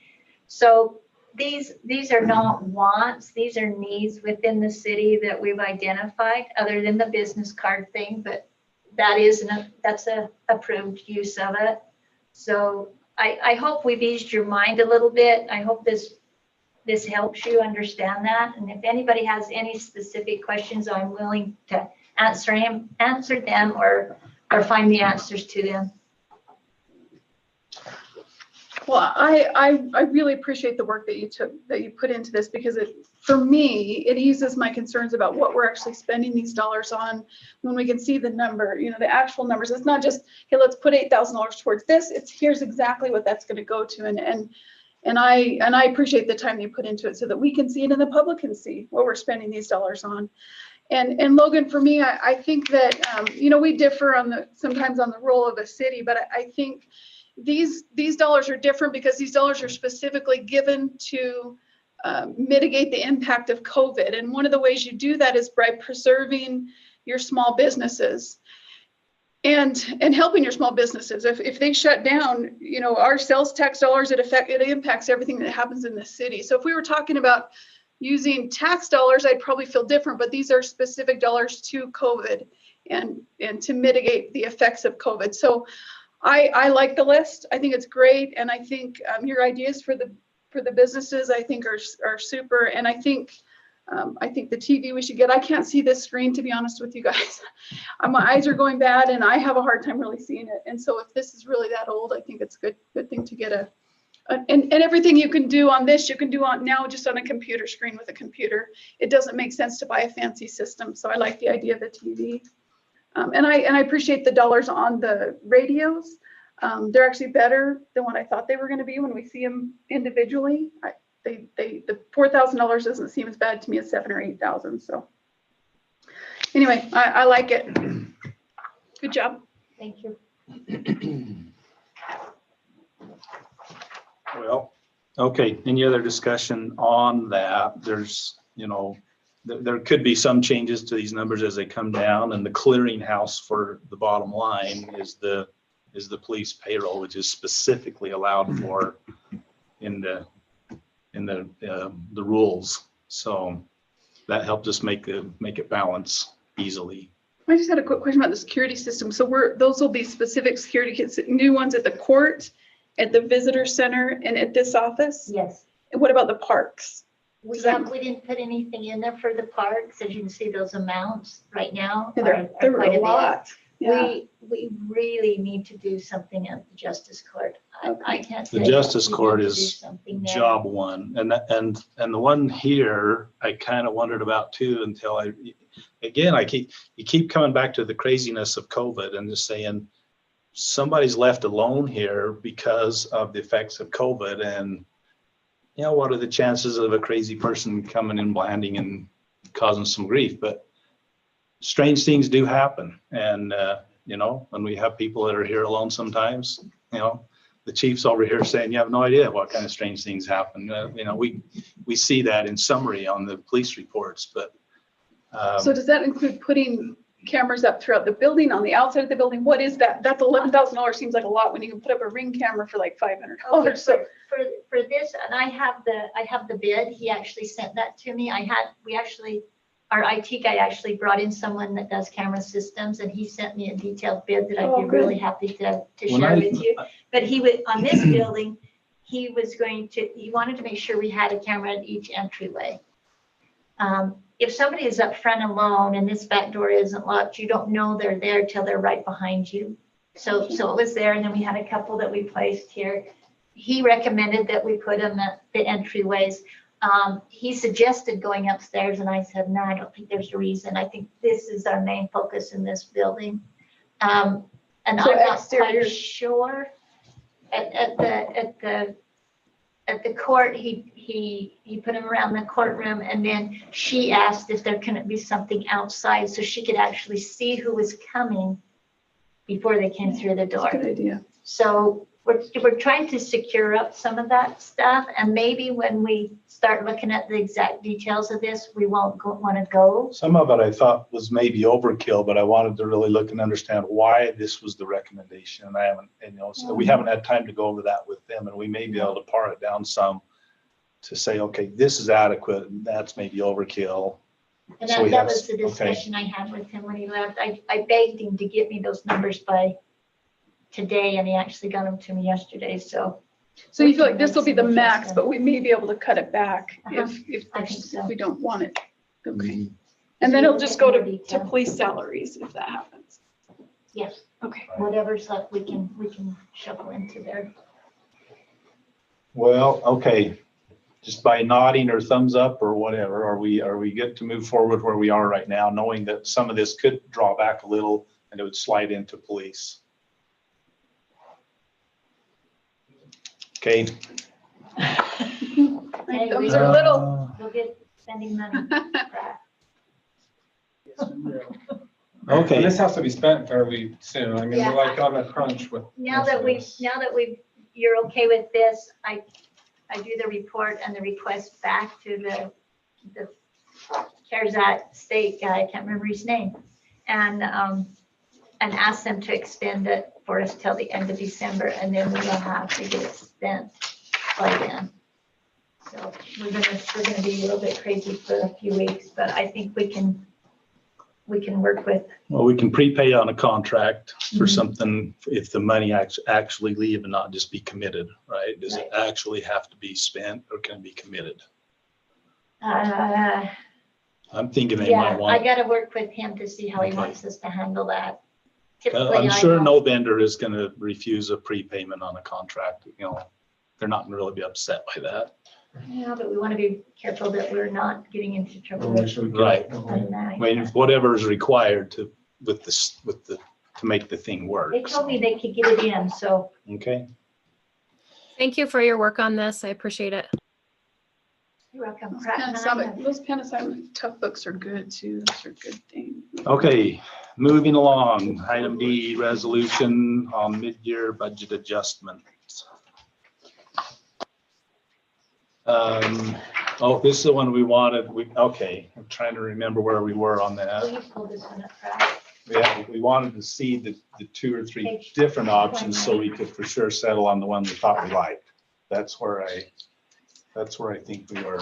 Speaker 7: So these are not wants, these are needs within the city that we've identified, other than the business card thing, but that's a approved use of it. So I hope we've eased your mind a little bit. I hope this helps you understand that. And if anybody has any specific questions, I'm willing to answer them or find the answers to them.
Speaker 9: Well, I really appreciate the work that you put into this, because for me, it eases my concerns about what we're actually spending these dollars on when we can see the number, the actual numbers. It's not just, hey, let's put $8,000 towards this. It's here's exactly what that's going to go to. And I appreciate the time you put into it so that we can see it and the public can see what we're spending these dollars on. And Logan, for me, I think that, we differ sometimes on the role of a city, but I think these dollars are different because these dollars are specifically given to mitigate the impact of COVID. And one of the ways you do that is by preserving your small businesses and helping your small businesses. If they shut down, our sales tax dollars, it impacts everything that happens in the city. So if we were talking about using tax dollars, I'd probably feel different, but these are specific dollars to COVID and to mitigate the effects of COVID. So I like the list. I think it's great. And I think your ideas for the businesses, I think are super. And I think the TV we should get. I can't see this screen, to be honest with you guys. My eyes are going bad and I have a hard time really seeing it. And so if this is really that old, I think it's a good thing to get and everything you can do on this, you can do on now just on a computer screen with a computer. It doesn't make sense to buy a fancy system. So I like the idea of a TV. And I appreciate the dollars on the radios. They're actually better than what I thought they were going to be when we see them individually. The $4,000 doesn't seem as bad to me as $7,000 or $8,000. So anyway, I like it. Good job.
Speaker 7: Thank you.
Speaker 1: Well, okay, any other discussion on that? There's, there could be some changes to these numbers as they come down, and the clearinghouse for the bottom line is the police payroll, which is specifically allowed for in the rules. So that helped us make it balance easily.
Speaker 9: I just had a quick question about the security system. So those will be specific security kits, new ones at the court, at the visitor center, and at this office?
Speaker 7: Yes.
Speaker 9: And what about the parks?
Speaker 7: We didn't put anything in there for the parks. As you can see, those amounts right now are
Speaker 9: There were
Speaker 7: quite
Speaker 9: a lot. Yeah.
Speaker 7: We really need to do something at the Justice Court. I can't say.
Speaker 1: The Justice
Speaker 7: we
Speaker 1: Court
Speaker 7: need to
Speaker 1: is
Speaker 7: do something there.
Speaker 1: job one, and the one here I kind of wondered about too until you keep coming back to the craziness of COVID and just saying somebody's left alone here because of the effects of COVID, and what are the chances of a crazy person coming and landing and causing some grief? But strange things do happen, and when we have people that are here alone sometimes, the chief's over here saying you have no idea what kind of strange things happen. We see that in summary on the police reports, but
Speaker 9: so does that include putting cameras up throughout the building, on the outside of the building? What is that? That's $11,000 seems like a lot when you can put up a Ring camera for like $500.
Speaker 7: Okay,
Speaker 9: So
Speaker 7: for this, and I have the bid. He actually sent that to me. Our IT guy actually brought in someone that does camera systems, and he sent me a detailed bid that I'd be really happy to share with you. But he would, on this building, he wanted to make sure we had a camera at each entryway. If somebody is up front alone and this back door isn't locked, you don't know they're there till they're right behind you. So it was there, and then we had a couple that we placed here. He recommended that we put them at the entryways. He suggested going upstairs, and I said, no, I don't think there's a reason. I think this is our main focus in this building. And
Speaker 9: So
Speaker 7: I'm not
Speaker 9: exterior.
Speaker 7: quite sure. at the court, he put him around the courtroom, and then she asked if there couldn't be something outside so she could actually see who was coming before they came through the
Speaker 9: That's
Speaker 7: door.
Speaker 9: a good idea.
Speaker 7: So we're trying to secure up some of that stuff, and maybe when we start looking at the exact details of this, we won't want to go.
Speaker 1: Some of it I thought was maybe overkill, but I wanted to really look and understand why this was the recommendation. And I haven't, so we haven't had time to go over that with them, and we may be able to par it down some to say, okay, this is adequate, and that's maybe overkill.
Speaker 7: And
Speaker 1: So we
Speaker 7: that
Speaker 1: have-
Speaker 7: was the
Speaker 1: okay.
Speaker 7: discussion I had with him when he left. I begged him to get me those numbers by today, and he actually got them to me yesterday, so.
Speaker 9: So you feel like this will be the max, but we may be able to cut it back
Speaker 7: Uh-huh.
Speaker 9: if
Speaker 7: I think so.
Speaker 9: we don't want it. Okay.
Speaker 1: Mhm.
Speaker 9: And then it'll just go
Speaker 7: More
Speaker 9: to
Speaker 7: detail.
Speaker 9: police salaries if that happens.
Speaker 7: Yes,
Speaker 9: Okay.
Speaker 7: whatever's left, we can shuffle into there.
Speaker 1: Well, okay, just by nodding or thumbs up or whatever, are we good to move forward where we are right now, knowing that some of this could draw back a little and it would slide into police? Okay.
Speaker 9: My thumbs are little.
Speaker 7: We'll get spending money.
Speaker 1: Okay.
Speaker 4: And this has to be spent fairly soon. I mean,
Speaker 7: Yeah.
Speaker 4: we're like on a crunch with.
Speaker 7: Now
Speaker 4: most
Speaker 7: that
Speaker 4: of
Speaker 7: we,
Speaker 4: this.
Speaker 7: you're okay with this, I do the report and the request back to the CARES Act state guy, I can't remember his name. And ask them to extend it for us till the end of December, and then we will have to get it spent by then. So we're gonna be a little bit crazy for a few weeks, but I think we can work with.
Speaker 1: Well, we can prepay on a contract for
Speaker 7: Mhm.
Speaker 1: something if the money actually leave and not just be committed, right? Does it actually have to be spent or can it be committed? I'm thinking they might
Speaker 7: Yeah, I
Speaker 1: want,
Speaker 7: gotta work with him to see how he
Speaker 1: Okay.
Speaker 7: wants us to handle that. Typically,
Speaker 1: I'm
Speaker 7: I
Speaker 1: sure
Speaker 7: don't-
Speaker 1: no vendor is gonna refuse a prepayment on a contract, they're not gonna really be upset by that.
Speaker 7: Yeah, but we want to be careful that we're not getting into trouble
Speaker 4: Or we
Speaker 7: with
Speaker 4: should get-
Speaker 1: Right.
Speaker 7: that.
Speaker 1: I mean, whatever is required to make the thing work.
Speaker 7: They told me they could get it in, so
Speaker 1: Okay,
Speaker 3: Thank you for your work on this. I appreciate it.
Speaker 7: you're welcome.
Speaker 9: Those
Speaker 7: Pratt and I have-
Speaker 9: Those Panasonic tough books are good too. Those are good things.
Speaker 1: okay, moving along, item D, resolution on mid-year budget adjustments. This is the one we wanted, okay, I'm trying to remember where we were on
Speaker 7: Will
Speaker 1: that.
Speaker 7: you pull this one up, Pratt?
Speaker 1: We wanted to see the two or three
Speaker 7: Page
Speaker 1: different options so we could for sure settle on the one we thought we liked. That's where I think we were.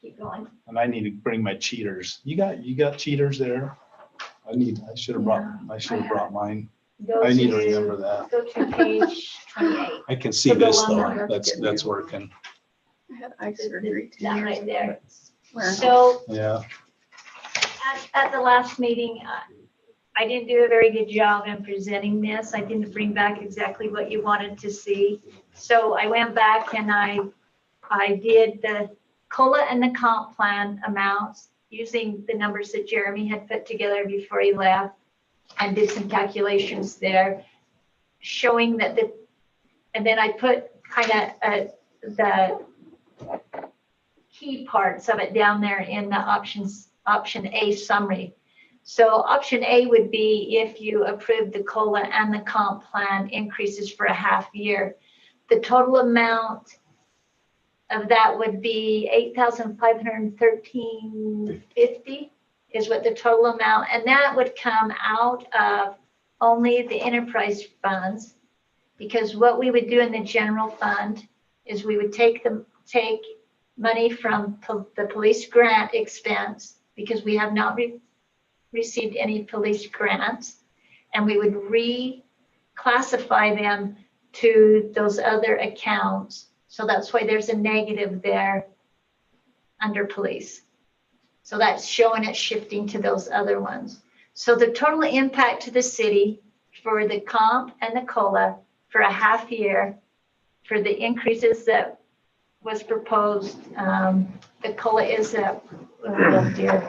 Speaker 7: Keep going.
Speaker 1: And I need to bring my cheaters. You got cheaters there? I should have brought mine.
Speaker 7: Go
Speaker 1: I need to
Speaker 7: to-
Speaker 1: remember that.
Speaker 7: Go to page 28.
Speaker 1: I can see
Speaker 7: So go
Speaker 1: this
Speaker 7: on
Speaker 1: though.
Speaker 7: there.
Speaker 1: That's working.
Speaker 9: I had eye surgery 10
Speaker 7: That
Speaker 9: years
Speaker 7: right
Speaker 9: ago.
Speaker 7: there.
Speaker 9: Where?
Speaker 7: So
Speaker 1: Yeah.
Speaker 7: at the last meeting, I didn't do a very good job in presenting this. I didn't bring back exactly what you wanted to see. So I went back and I did the COLA and the comp plan amounts using the numbers that Jeremy had put together before he left, and did some calculations there showing that and then I put kind of the key parts of it down there in the option A summary. So option A would be if you approve the COLA and the comp plan increases for a half year. The total amount of that would be $8,513.50 is what the total amount, and that would come out of only the enterprise funds. Because what we would do in the general fund is we would take money from the police grant expense, because we have not received any police grants, and we would reclassify them to those other accounts. So that's why there's a negative there under police. So that's showing it shifting to those other ones. So the total impact to the city for the comp and the COLA for a half year for the increases that was proposed, the COLA is at, oh dear,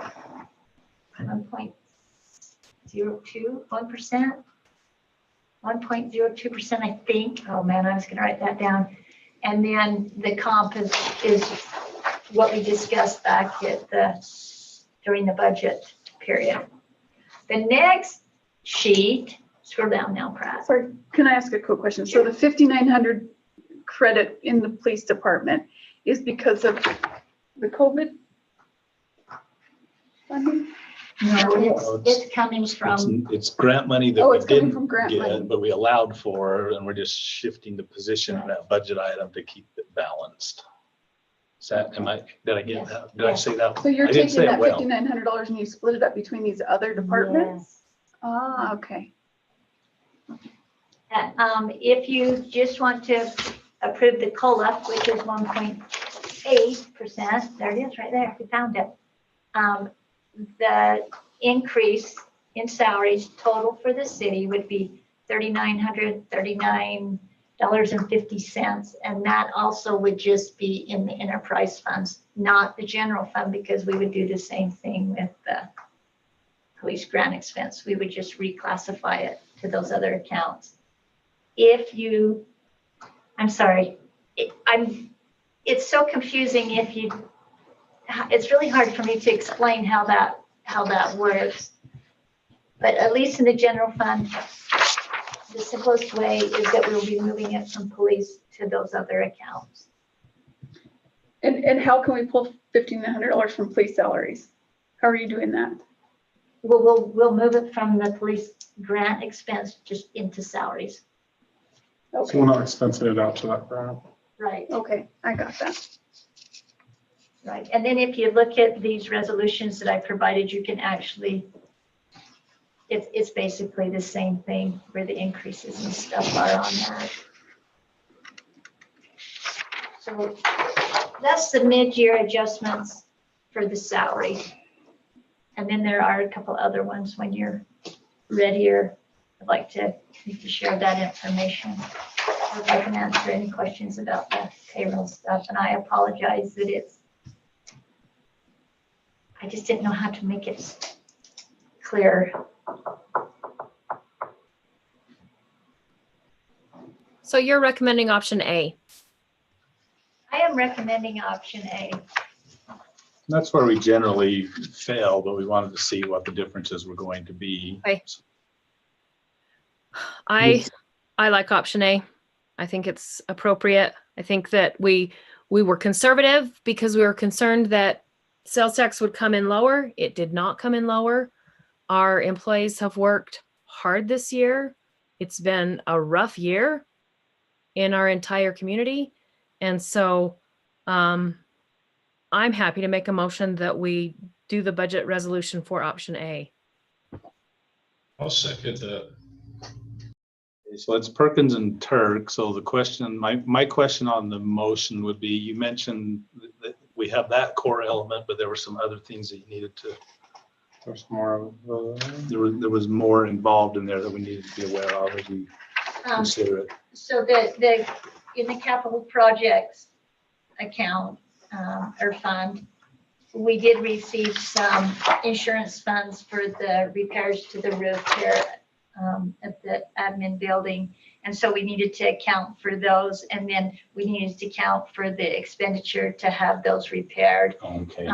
Speaker 7: 1.02%. 1.02%, I think. Oh man, I was gonna write that down. And then the comp is what we discussed back during the budget period. The next sheet, scroll down now, Pratt.
Speaker 9: Sorry, can I ask a quick question? So the 5,900 credit in the police department is because of the COVID funding?
Speaker 7: No, it's coming from,
Speaker 1: It's grant money that
Speaker 9: Oh,
Speaker 1: we
Speaker 9: it's coming
Speaker 1: didn't
Speaker 9: from grant money.
Speaker 1: get, but we allowed for, and we're just shifting the position in that budget item to keep it balanced. Is that, did I get
Speaker 7: Yes.
Speaker 1: that? Did I say that?
Speaker 9: So you're
Speaker 1: I didn't
Speaker 9: taking
Speaker 1: say it
Speaker 9: that
Speaker 1: well.
Speaker 9: $5,900 and you split it up between these other departments?
Speaker 7: yes.
Speaker 9: Ah, okay.
Speaker 7: If you just want to approve the COLA, which is 1.8%, there it is, right there, we found it. The increase in salaries total for the city would be $3,939.50. And that also would just be in the enterprise funds, not the general fund, because we would do the same thing with the police grant expense. We would just reclassify it to those other accounts. If you, I'm sorry, it's so confusing it's really hard for me to explain how that works. But at least in the general fund, the simplest way is that we'll be moving it from police to those other accounts.
Speaker 9: And how can we pull $1,500 from police salaries? How are you doing that?
Speaker 7: We'll move it from the police grant expense just into salaries.
Speaker 4: So
Speaker 9: Okay,
Speaker 4: we're not expensing it out to that grant.
Speaker 7: Right.
Speaker 9: okay, I got that.
Speaker 7: Right, and then if you look at these resolutions that I provided, you can actually, it's basically the same thing where the increases and stuff are on that. So that's the mid-year adjustments for the salary. And then there are a couple other ones when you're ready, or I'd like to share that information. Or if I can answer any questions about the payroll stuff, and I apologize that I just didn't know how to make it clear.
Speaker 3: So you're recommending option A.
Speaker 7: I am recommending option A.
Speaker 1: That's where we generally fail, but we wanted to see what the differences were going to be.
Speaker 3: Okay. I like option A. I think it's appropriate. I think that we were conservative because we were concerned that sales tax would come in lower. It did not come in lower. Our employees have worked hard this year. It's been a rough year in our entire community. And so I'm happy to make a motion that we do the budget resolution for option A.
Speaker 5: I'll second that.
Speaker 1: So it's Perkins and Turk. So the question, my question on the motion would be, you mentioned that we have that core element, but there were some other things that you needed to,
Speaker 4: There's more of
Speaker 1: there was more involved in there that we needed to be aware of as we consider it.
Speaker 7: So in the capital projects account or fund, we did receive some insurance funds for the repairs to the roof here at the admin building. And so we needed to account for those, and then we needed to account for the expenditure to have those repaired.
Speaker 1: Okay.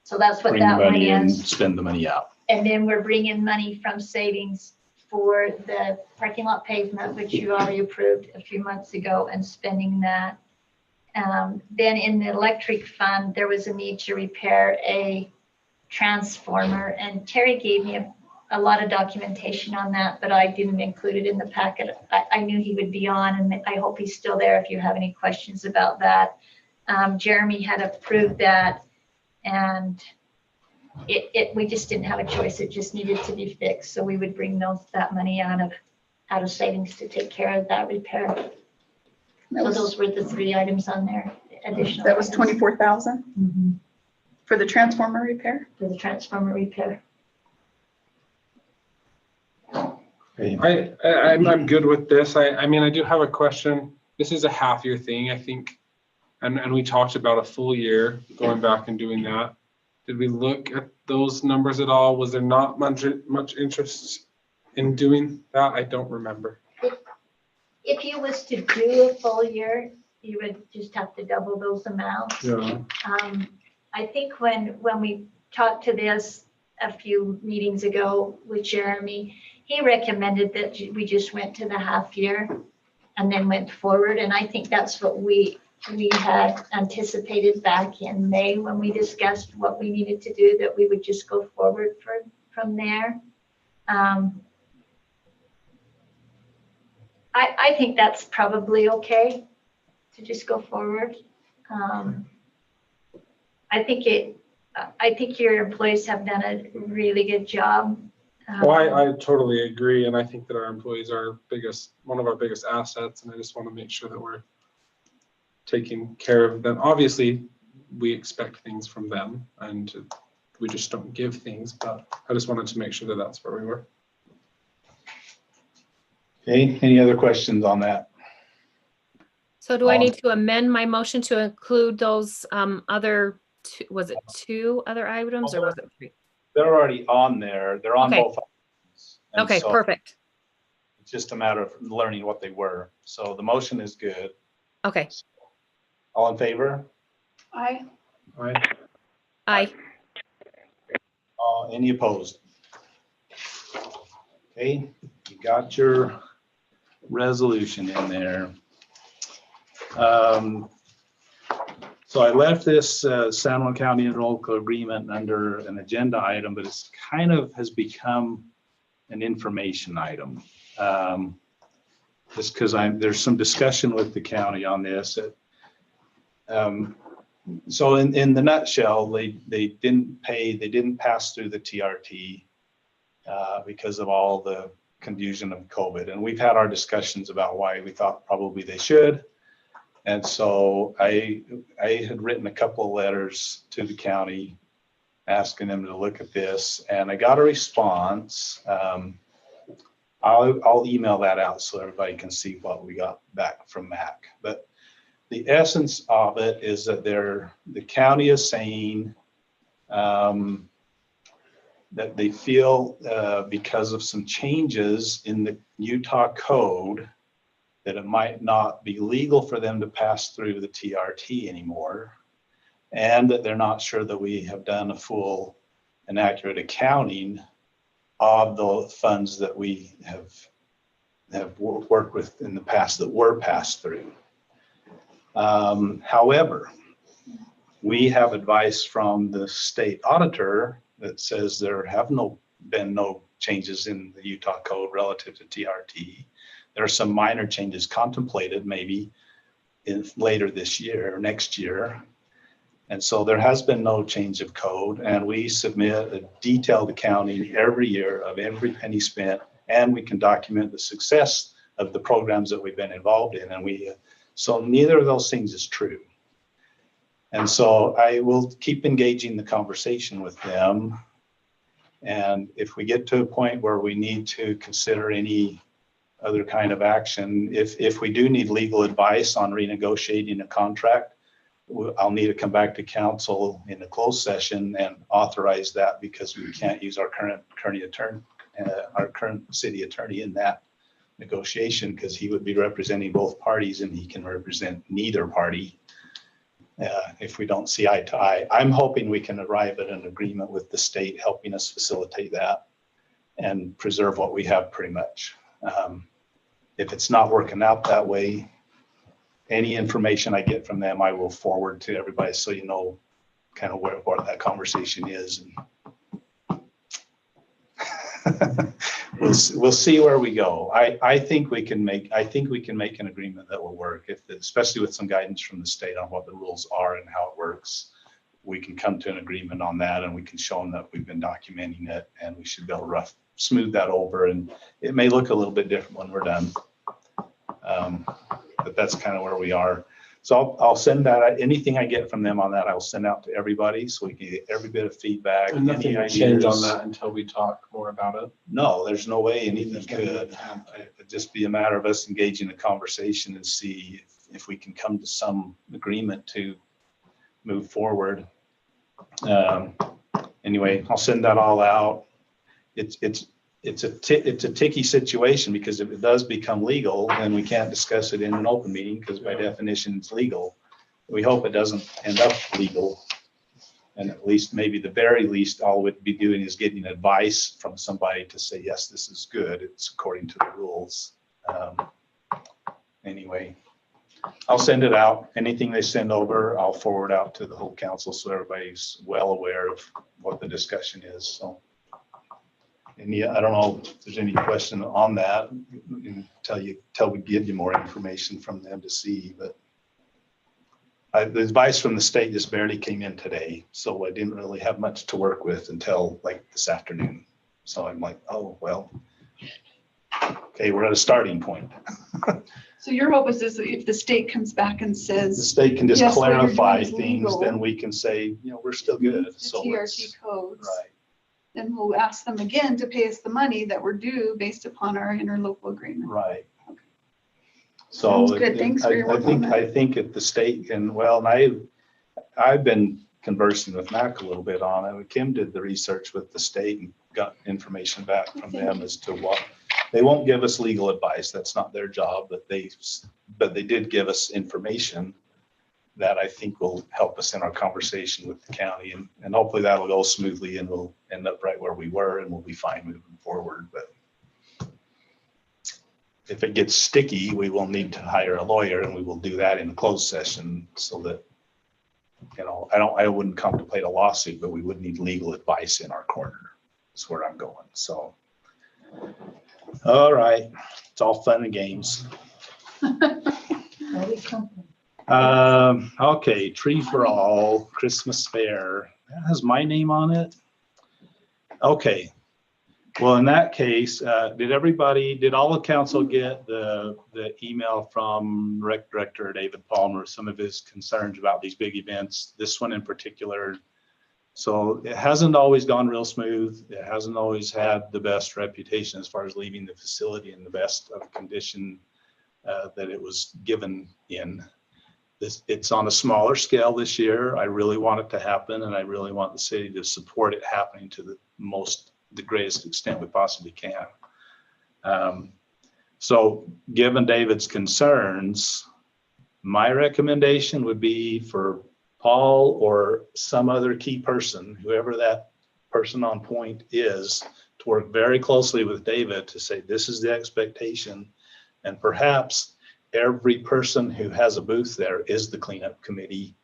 Speaker 7: So that's what
Speaker 1: Bring the
Speaker 7: that one
Speaker 1: money in,
Speaker 7: is.
Speaker 1: spend the money out.
Speaker 7: And then we're bringing money from savings for the parking lot pavement, which you already approved a few months ago, and spending that. Then in the electric fund, there was a need to repair a transformer, and Terry gave me a lot of documentation on that, but I didn't include it in the packet. I knew he would be on, and I hope he's still there if you have any questions about that. Jeremy had approved that, and we just didn't have a choice. It just needed to be fixed. So we would bring that money out of savings to take care of that repair. So those were the three items on there, additional.
Speaker 9: That was
Speaker 7: items.
Speaker 9: 24,000
Speaker 7: Mhm,
Speaker 9: for the transformer repair?
Speaker 7: for the transformer repair.
Speaker 4: I'm good with this. I mean, I do have a question. This is a half year thing, I think. And we talked about a full year going back and doing that. Did we look at those numbers at all? Was there not much interest in doing that? I don't remember.
Speaker 7: if you was to do a full year, you would just have to double those amounts.
Speaker 4: Yeah.
Speaker 7: I think when we talked to this a few meetings ago with Jeremy, he recommended that we just went to the half year and then went forward. And I think that's what we had anticipated back in May when we discussed what we needed to do, that we would just go forward from there. I think that's probably okay to just go forward. I think your employees have done a really good job.
Speaker 4: Well, I totally agree, and I think that our employees are one of our biggest assets, and I just want to make sure that we're taking care of them. Obviously, we expect things from them, and we just don't give things, but I just wanted to make sure that that's where we were.
Speaker 1: Okay, any other questions on that?
Speaker 3: So do I need to amend my motion to include those other two, was it two other items or was it three?
Speaker 1: They're already on there. They're on
Speaker 3: Okay.
Speaker 1: both. items. And
Speaker 3: Okay,
Speaker 1: so
Speaker 3: perfect.
Speaker 1: It's just a matter of learning what they were. So the motion is good.
Speaker 3: Okay,
Speaker 1: All in favor?
Speaker 9: I,
Speaker 4: Right?
Speaker 3: aye.
Speaker 1: Any opposed? Okay, you got your resolution in there. So I left this San Juan County interlocal agreement under an agenda item, but it's kind of has become an information item. Just because there's some discussion with the county on this. So in the nutshell, they didn't pass through the TRT because of all the confusion of COVID. And we've had our discussions about why we thought probably they should. And so I had written a couple of letters to the county asking them to look at this, and I got a response. I'll email that out so everybody can see what we got back from MAC. But the essence of it is that the county is saying that they feel because of some changes in the Utah code that it might not be legal for them to pass through the TRT anymore, and that they're not sure that we have done a full and accurate accounting of the funds that we have worked with in the past that were passed through. However, we have advice from the state auditor that says there have been no changes in the Utah code relative to TRT. There are some minor changes contemplated maybe later this year or next year. And so there has been no change of code, and we submit a detailed accounting every year of every penny spent, and we can document the success of the programs that we've been involved in. And so neither of those things is true. And so I will keep engaging the conversation with them. And if we get to a point where we need to consider any other kind of action, if we do need legal advice on renegotiating a contract, I'll need to come back to council in a closed session and authorize that, because we can't use our current city attorney in that negotiation, because he would be representing both parties and he can represent neither party if we don't see eye to eye. I'm hoping we can arrive at an agreement with the state, helping us facilitate that and preserve what we have pretty much. If it's not working out that way, any information I get from them, I will forward to everybody so you know kind of where that conversation is. And we'll see where we go. I think we can make an agreement that will work, especially with some guidance from the state on what the rules are and how it works. We can come to an agreement on that, and we can show them that we've been documenting it, and we should be able to smooth that over. And it may look a little bit different when we're done. But that's kind of where we are. So I'll send that, anything I get from them on that, I'll send out to everybody so we can get every bit of feedback.
Speaker 4: And nothing will change on that until we talk more about it.
Speaker 1: No, there's no way anything could. It'd just be a matter of us engaging the conversation and see if we can come to some agreement to move forward. Anyway, I'll send that all out. It's it's a ticky situation, because if it does become legal, then we can't discuss it in an open meeting, because by definition it's legal. We hope it doesn't end up legal. And at least, maybe the very least, all we'd be doing is getting advice from somebody to say, yes, this is good. It's according to the rules. Anyway, I'll send it out. Anything they send over, I'll forward out to the whole council so everybody's well aware of what the discussion is. So, and yeah, I don't know if there's any question on that until we give you more information from them to see, but the advice from the state just barely came in today, so I didn't really have much to work with until like this afternoon. So I'm like, oh, well, okay, we're at a starting point.
Speaker 9: So your hope is if the state comes back and
Speaker 1: The
Speaker 9: says
Speaker 1: state can just
Speaker 9: Yes, what you're doing
Speaker 1: clarify
Speaker 9: is
Speaker 1: things,
Speaker 9: legal.
Speaker 1: then we can say, we're still good.
Speaker 9: the
Speaker 1: So
Speaker 9: TRT
Speaker 1: it's,
Speaker 9: codes,
Speaker 1: right,
Speaker 9: then we'll ask them again to pay us the money that we're due based upon our interlocal agreement.
Speaker 1: right.
Speaker 9: Okay.
Speaker 1: So
Speaker 9: Sounds good. Thanks for your work on that.
Speaker 1: I think if the state can, well, and I've been conversing with Mac a little bit on it. Kim did the research with the state and got information back from them as to what, they won't give us legal advice. That's not their job, but they did give us information that I think will help us in our conversation with the county, and hopefully that'll go smoothly and we'll end up right where we were and we'll be fine moving forward. But if it gets sticky, we will need to hire a lawyer, and we will do that in a closed session so that, I wouldn't contemplate a lawsuit, but we would need legal advice in our corner. That's where I'm going. So, all right, it's all fun and games. Okay, Tree for All Christmas Fair. That has my name on it. Okay. Well, in that case, did all the council get the email from Rec Director David Palmer, some of his concerns about these big events, this one in particular? So it hasn't always gone real smooth. It hasn't always had the best reputation as far as leaving the facility in the best of condition that it was given in. It's on a smaller scale this year. I really want it to happen, and I really want the city to support it happening to the greatest extent we possibly can. So given David's concerns, my recommendation would be for Paul or some other key person, whoever that person on point is, to work very closely with David to say, this is the expectation. And perhaps every person who has a booth there is the cleanup committee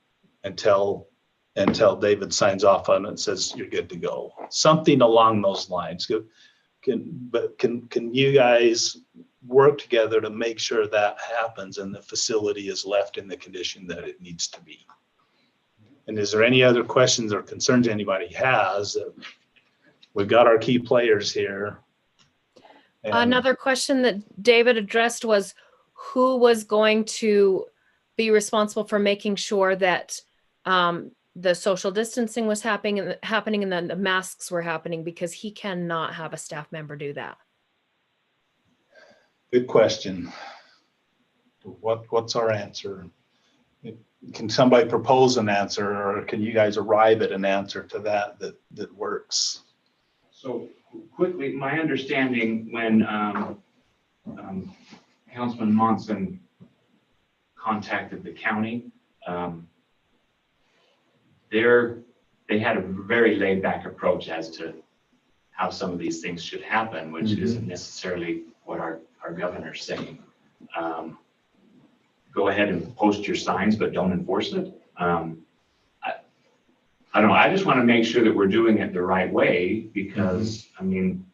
Speaker 1: until David signs off on it and says, you're good to go. Something along those lines. Can you guys work together to make sure that happens and the facility is left in the condition that it needs to be? And is there any other questions or concerns anybody has? We've got our key players here. And
Speaker 3: Another question that David addressed was who was going to be responsible for making sure that the social distancing was happening and then the masks were happening, because he cannot have a staff member do that.
Speaker 1: Good question. What's our answer? Can somebody propose an answer, or can you guys arrive at an answer to that works?
Speaker 11: So quickly, my understanding when Councilman Monson contacted the county, they had a very laid back approach as to how some of these things should happen, which isn't necessarily what our governor's saying. Go ahead and post your signs, but don't enforce it. I don't know. I just want to make sure that we're doing it the right way, because I mean,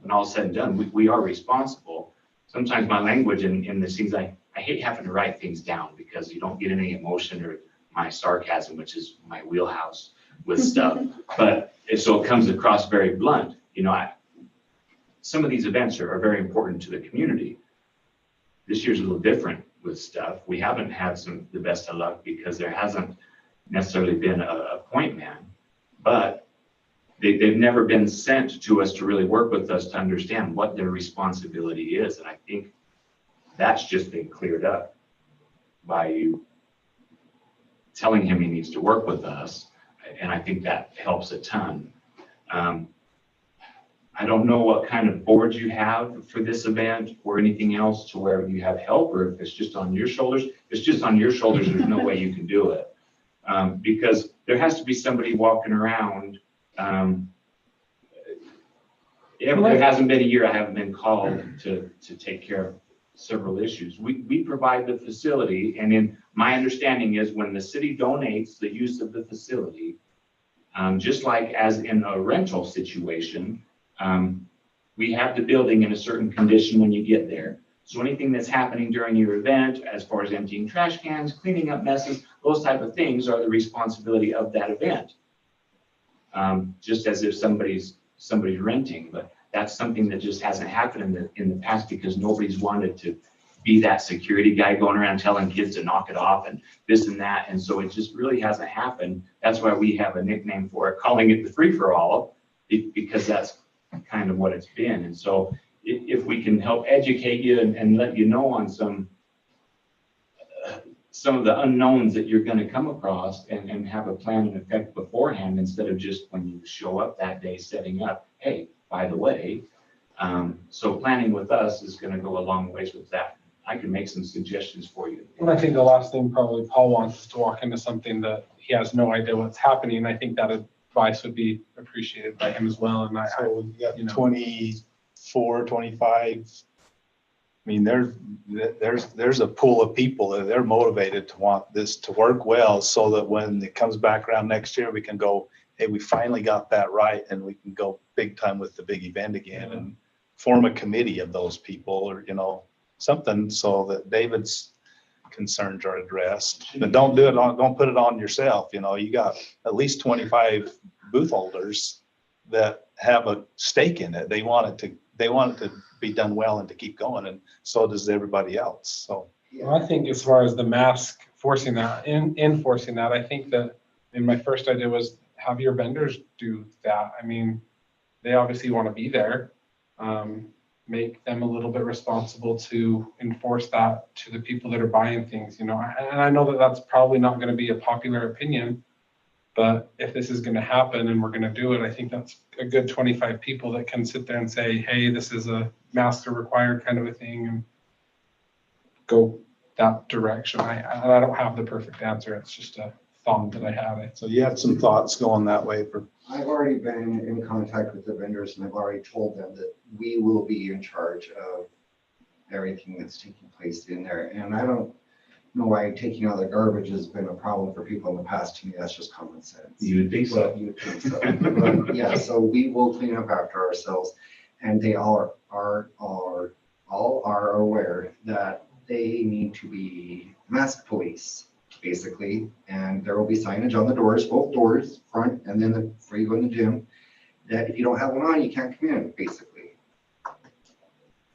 Speaker 11: when all said and done, we are responsible. Sometimes my language in the scenes, I hate having to write things down because you don't get any emotion or my sarcasm, which is my wheelhouse with stuff. But so it comes across very blunt. Some of these events are very important to the community. This year's a little different with stuff. We haven't had the best of luck because there hasn't necessarily been a point man, but they've never been sent to us to really work with us to understand what their responsibility is. And I think that's just been cleared up by you telling him he needs to work with us. And I think that helps a ton. I don't know what kind of boards you have for this event or anything else to where you have help, or if it's just on your shoulders. If it's just on your shoulders, there's no way you can do it. Because there has to be somebody walking around. There hasn't been a year I haven't been called to take care of several issues. We provide the facility, and in my understanding is when the city donates the use of the facility, just like as in a rental situation, we have the building in a certain condition when you get there. So anything that's happening during your event, as far as emptying trash cans, cleaning up messes, those type of things are the responsibility of that event. Just as if somebody's renting, but that's something that just hasn't happened in the past because nobody's wanted to be that security guy going around telling kids to knock it off and this and that. And so it just really hasn't happened. That's why we have a nickname for it, calling it the free-for-all, because that's kind of what it's been. And so if we can help educate you and let you know on some of the unknowns that you're going to come across and have a plan in effect beforehand, instead of just when you show up that day setting up, hey, by the way, so planning with us is going to go a long ways with that. I can make some suggestions for you.
Speaker 4: And I think the last thing probably Paul wants is to walk into something that he has no idea what's happening. And I think that advice would be appreciated by him as well. And
Speaker 1: So you got
Speaker 4: you know.
Speaker 1: 24, 25. I mean, there's a pool of people that they're motivated to want this to work well, so that when it comes back around next year, we can go, hey, we finally got that right, and we can go big time with the big event again, and form a committee of those people, or, you know, something so that David's concerns are addressed. But don't put it on yourself. You know, you got at least 25 booth holders that have a stake in it. They want it to be done well and to keep going, and so does everybody else. So
Speaker 4: Well, I think as far as the mask enforcing that, I think that my first idea was have your vendors do that. I mean, they obviously want to be there. Make them a little bit responsible to enforce that to the people that are buying things, you know. And I know that that's probably not going to be a popular opinion, but if this is going to happen and we're going to do it, I think that's a good 25 people that can sit there and say, hey, this is a master required kind of a thing, and go that direction. I don't have the perfect answer. It's just a thought that I had.
Speaker 1: so you had some thoughts going that way for.
Speaker 12: I've already been in contact with the vendors, and I've already told them that we will be in charge of everything that's taking place in there. And I don't know why taking out the garbage has been a problem for people in the past. To me, that's just common sense.
Speaker 11: You would think so.
Speaker 12: You would think so. But yeah, so we will clean up after ourselves, and they all are aware that they need to be mask police, basically, and there will be signage on the doors, both doors, front and then before you go in the gym, that if you don't have one on, you can't come in, basically.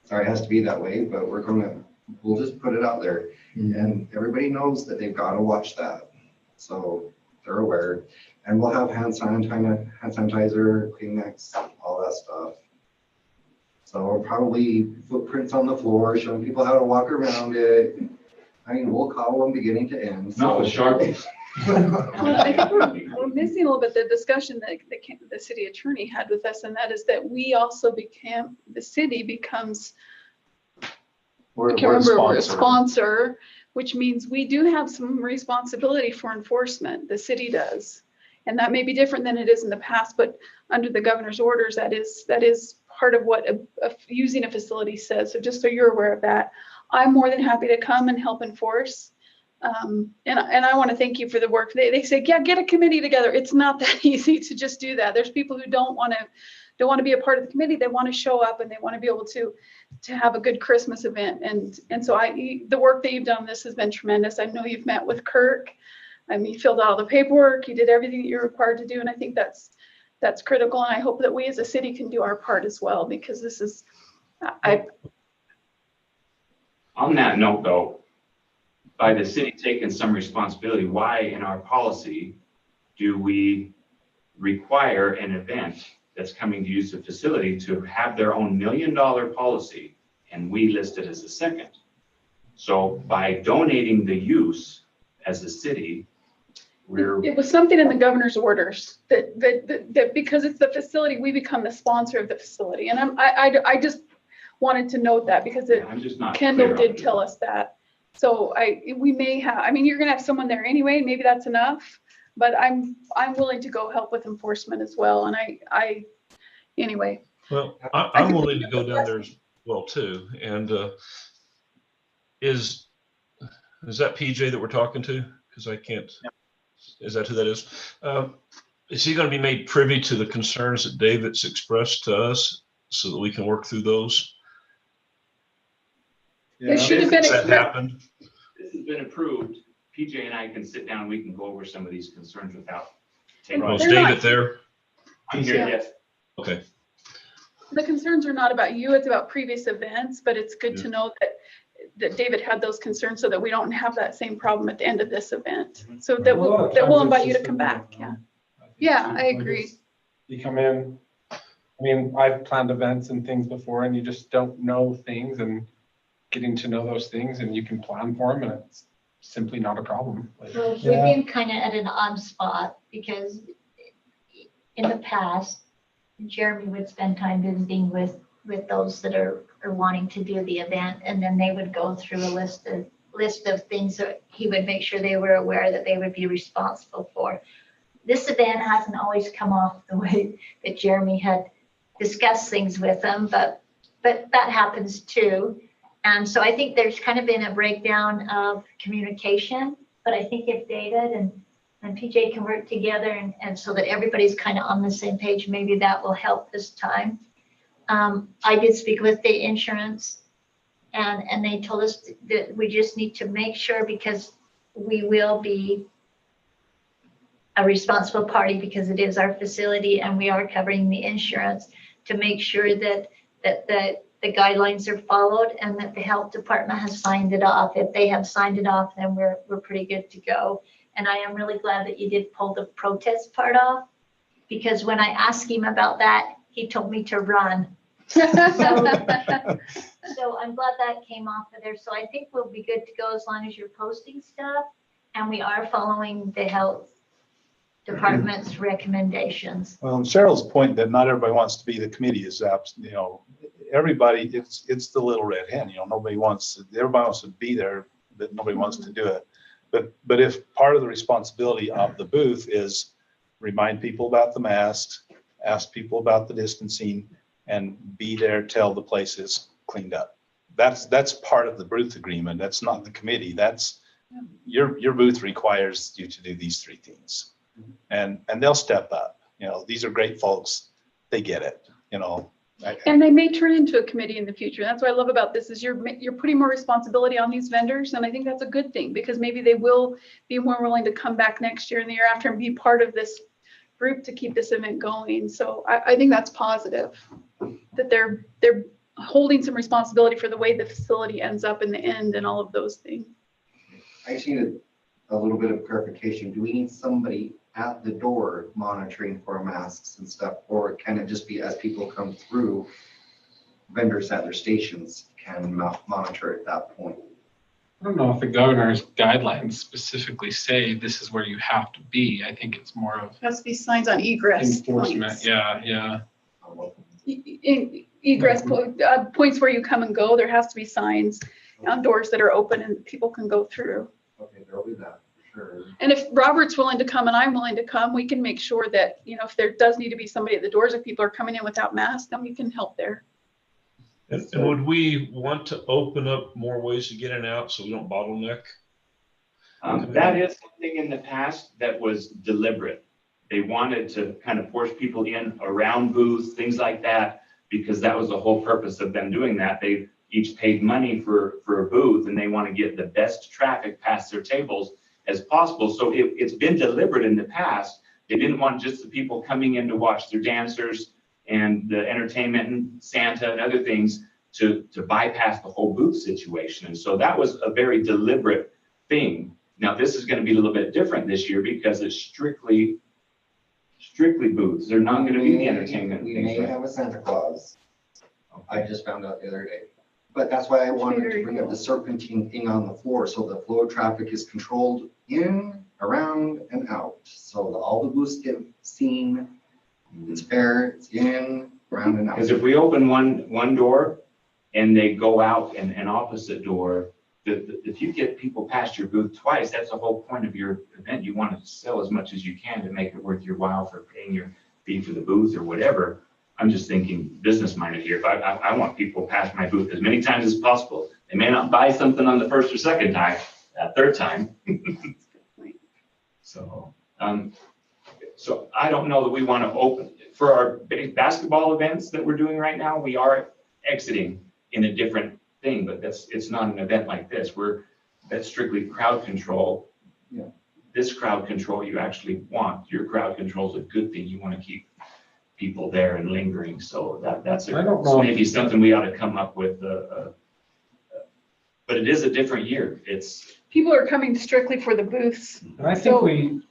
Speaker 12: Sorry, it has to be that way, but we'll just put it out there. And everybody knows that they've got to watch that. So they're aware. And we'll have hand sanitizer, Kleenex, all that stuff. So probably footprints on the floor, showing people how to walk around it. I mean, we'll call them beginning to end.
Speaker 11: Not with Sharpies.
Speaker 9: Well, I think we're missing a little bit the discussion that the city attorney had with us, and that is that we also the city becomes,
Speaker 1: We're
Speaker 9: I can't remember,
Speaker 1: a
Speaker 9: a sponsor, which means we do have some responsibility for enforcement. The city does. And that may be different than it is in the past, but under the governor's orders, that is part of what using a facility says. So just so you're aware of that, I'm more than happy to come and help enforce. And I want to thank you for the work. They say, yeah, get a committee together. It's not that easy to just do that. There's people who don't want to be a part of the committee. They want to show up and they want to be able to have a good Christmas event. And so the work that you've done, this has been tremendous. I know you've met with Kirk. I mean, you filled out all the paperwork. You did everything that you're required to do. And I think that's critical. And I hope that we as a city can do our part as well, because this is,
Speaker 11: On that note, though, by the city taking some responsibility, why in our policy do we require an event that's coming to use the facility to have their own $1 million policy, and we list it as a second? So by donating the use as a city,
Speaker 9: It was something in the governor's orders that because it's the facility, we become the sponsor of the facility. And I just wanted to note that because
Speaker 11: I'm just not
Speaker 9: Kendall
Speaker 11: clear on
Speaker 9: did
Speaker 11: it.
Speaker 9: tell us that. So we may have, I mean, you're gonna have someone there anyway, maybe that's enough, but I'm willing to go help with enforcement as well. And anyway.
Speaker 5: Well, I'm willing to go down there as well too. And is that PJ that we're talking to? Because I can't. Is that who that is? Is he going to be made privy to the concerns that David's expressed to us so that we can work through those?
Speaker 9: It should have been.
Speaker 5: Has that happened?
Speaker 11: This has been approved. PJ and I can sit down, we can go over some of these concerns without.
Speaker 5: Was David there?
Speaker 11: I'm here,
Speaker 9: Yeah.
Speaker 11: yes.
Speaker 5: Okay.
Speaker 9: The concerns are not about you, it's about previous events, but it's good to know that David had those concerns so that we don't have that same problem at the end of this event. So that we'll invite you to come back, yeah. Yeah, I agree.
Speaker 4: You come in, I mean, I've planned events and things before and you just don't know things and getting to know those things and you can plan for them and it's simply not a problem.
Speaker 7: Well, we've been kind of at an odd spot because in the past, Jeremy would spend time visiting with those that are wanting to do the event, and then they would go through a list of things that he would make sure they were aware that they would be responsible for. This event hasn't always come off the way that Jeremy had discussed things with them, but that happens too. And so I think there's kind of been a breakdown of communication, but I think if David and PJ can work together and so that everybody's kind of on the same page, maybe that will help this time. I did speak with the insurance and they told us that we just need to make sure because we will be a responsible party because it is our facility and we are covering the insurance to make sure that the guidelines are followed and that the health department has signed it off. If they have signed it off, then we're pretty good to go. And I am really glad that you did pull the protest part off because when I asked him about that, he told me to run. So I'm glad that came off of there. So I think we'll be good to go as long as you're posting stuff and we are following the health department's recommendations.
Speaker 1: Well, and Cheryl's point that not everybody wants to be the committee is everybody, it's the little red hen, everybody wants to be there, but nobody wants to do it. But if part of the responsibility of the booth is remind people about the masks, ask people about the distancing, and be there till the place is cleaned up. That's part of the booth agreement. That's not the committee. That's your booth requires you to do these three things. And they'll step up. These are great folks. They get it,
Speaker 9: And they may turn into a committee in the future. That's what I love about this is you're putting more responsibility on these vendors. And I think that's a good thing because maybe they will be more willing to come back next year and the year after and be part of this group to keep this event going. So I think that's positive that they're holding some responsibility for the way the facility ends up in the end and all of those things.
Speaker 12: I just need a little bit of clarification. Do we need somebody at the door monitoring for masks and stuff, or can it just be as people come through, vendors at their stations can monitor at that point?
Speaker 4: I don't know if the governor's guidelines specifically say this is where you have to be. I think it's more of
Speaker 9: Has to be signs on egress
Speaker 4: enforcement.
Speaker 9: points.
Speaker 4: Yeah.
Speaker 9: Egress points where you come and go. There has to be signs on doors that are open and people can go through.
Speaker 12: Okay, there'll be that for sure.
Speaker 9: And if Robert's willing to come and I'm willing to come, we can make sure that, if there does need to be somebody at the doors, if people are coming in without masks, then we can help there.
Speaker 5: And would we want to open up more ways to get in and out so we don't bottleneck?
Speaker 11: That is something in the past that was deliberate. They wanted to kind of force people in around booths, things like that, because that was the whole purpose of them doing that. They each paid money for a booth and they want to get the best traffic past their tables as possible. So it's been deliberate in the past. They didn't want just the people coming in to watch their dancers and the entertainment and Santa and other things to bypass the whole booth situation. And so that was a very deliberate thing. Now, this is going to be a little bit different this year because it's strictly booths. They're not going to be the entertainment
Speaker 12: We
Speaker 11: things,
Speaker 12: may
Speaker 11: right?
Speaker 12: have a Santa Claus. I just found out the other day. But that's why I wanted to bring up the serpentine thing on the floor, so the flow of traffic is controlled in around and out. So all the booths get seen. It's fair, it's in, around and out.
Speaker 11: Because if we open one door and they go out an opposite door, if you get people past your booth twice, that's the whole point of your event. You want to sell as much as you can to make it worth your while for paying your fee for the booth or whatever. I'm just thinking business minded here. If I want people past my booth as many times as possible. They may not buy something on the first or second time, that third time. So I don't know that we want to open for our big basketball events that we're doing right now. We are exiting in a different thing, but it's not an event like this. That's strictly crowd control.
Speaker 12: Yeah.
Speaker 11: This crowd control you actually want. Your crowd control is a good thing. You want to keep people there and lingering. So that's
Speaker 4: I don't know.
Speaker 11: maybe something we ought to come up with. But it is a different year.
Speaker 9: People are coming strictly for the booths.
Speaker 4: And I think
Speaker 9: So-
Speaker 4: to me,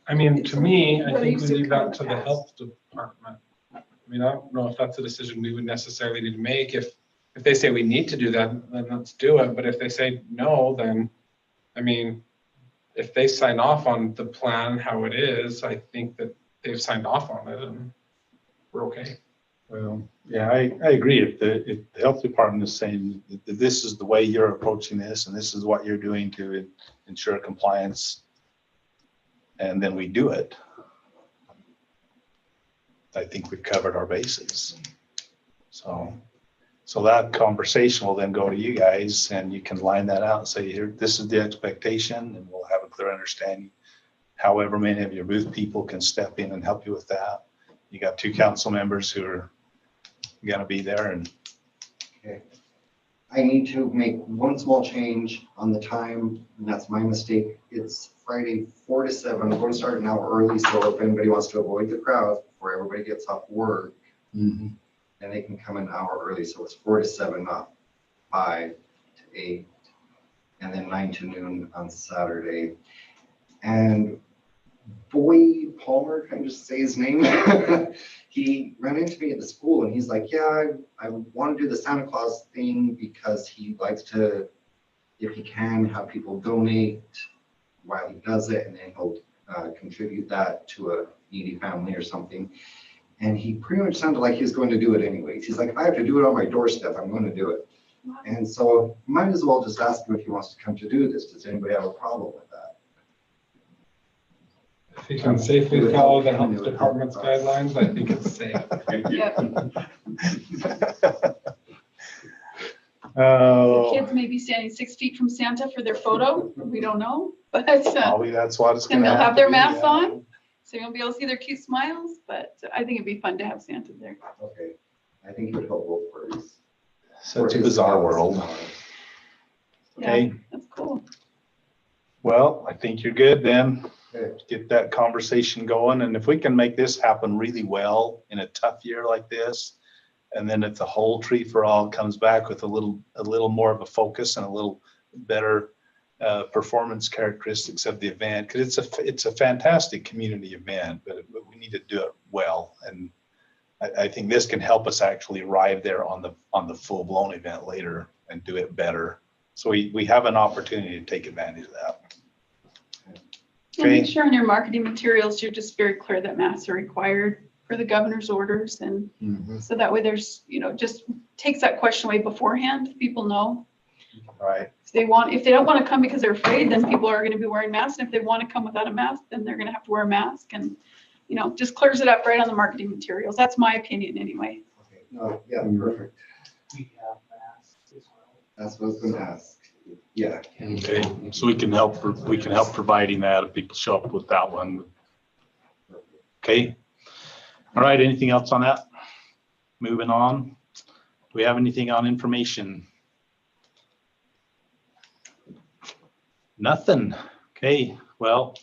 Speaker 4: I
Speaker 9: Well,
Speaker 4: think
Speaker 9: you
Speaker 4: we leave
Speaker 9: should
Speaker 4: that to the
Speaker 9: come
Speaker 4: health department. I mean, I don't know if that's a decision we would necessarily need to make. If they say we need to do that, then let's do it. But if they say no, then, I mean, if they sign off on the plan, how it is, I think that they've signed off on it and we're okay.
Speaker 1: Well, yeah, I agree. If the health department is saying that this is the way you're approaching this and this is what you're doing to ensure compliance, and then we do it, I think we've covered our bases. So that conversation will then go to you guys and you can line that out and say, here, this is the expectation, and we'll have a clear understanding. However many of your booth people can step in and help you with that. You got 2 council members who are gonna be there, and
Speaker 12: Okay. I need to make one small change on the time, and that's my mistake. It's Friday, 4 to 7. I'm going to start an hour early, so if anybody wants to avoid the crowd before everybody gets off work, then they can come an hour early. So it's 4 to 7, not 5 to 8, and then 9 to noon on Saturday. And Boy Palmer, can I just say his name? He ran into me at the school and he's like, yeah, I want to do the Santa Claus thing because he likes to, if he can, have people donate while he does it, and then he'll contribute that to a needy family or something. And he pretty much sounded like he was going to do it anyways. He's like, if I have to do it on my doorstep, I'm going to do it. And so might as well just ask him if he wants to come to do this. Does anybody have a problem with that?
Speaker 4: If you can safely follow the health department's guidelines, I think it's safe.
Speaker 9: The
Speaker 1: oh,
Speaker 9: kids may be standing 6 feet from Santa for their photo. We don't know, but
Speaker 1: probably that's what it's
Speaker 9: and
Speaker 1: gonna
Speaker 9: they'll have their
Speaker 1: to be,
Speaker 9: masks
Speaker 1: yeah.
Speaker 9: on, so you'll be able to see their cute smiles. But I think it'd be fun to have Santa there.
Speaker 12: Okay, I think it would help both parties.
Speaker 1: Such a bizarre world.
Speaker 9: Yeah,
Speaker 1: Okay,
Speaker 9: that's cool.
Speaker 1: well, I think you're good then.
Speaker 12: Okay.
Speaker 1: Get that conversation going, and if we can make this happen really well in a tough year like this, and then if the whole Tree for All comes back with a little more of a focus and a little better performance characteristics of the event, because it's a fantastic community event, but we need to do it well, and I think this can help us actually arrive there on the full-blown event later and do it better. So we have an opportunity to take advantage of that.
Speaker 9: And make
Speaker 1: Okay.
Speaker 9: sure in your marketing materials, you're just very clear that masks are required for the governor's orders. And so that way there's, just takes that question away beforehand. People know
Speaker 1: Right.
Speaker 9: if they don't want to come because they're afraid, then people are going to be wearing masks. And if they want to come without a mask, then they're going to have to wear a mask, and, just clears it up right on the marketing materials. That's my opinion anyway.
Speaker 12: Okay, no, yeah, perfect.
Speaker 2: We have masks as well.
Speaker 12: That's what I was going to ask. Yeah.
Speaker 1: Okay, so we can help providing that if people show up with that one. Okay. All right, anything else on that? Moving on. Do we have anything on information? Nothing. Okay, well,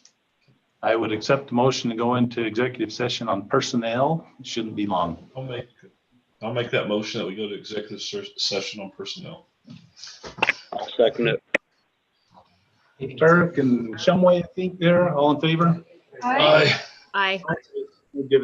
Speaker 1: I would accept the motion to go into executive session on personnel. It shouldn't be long.
Speaker 5: I'll make that motion that we go to executive session on personnel.
Speaker 8: I'll second it.
Speaker 1: Turk and Shumway, I think there, all in favor?
Speaker 3: Aye.
Speaker 1: We'll give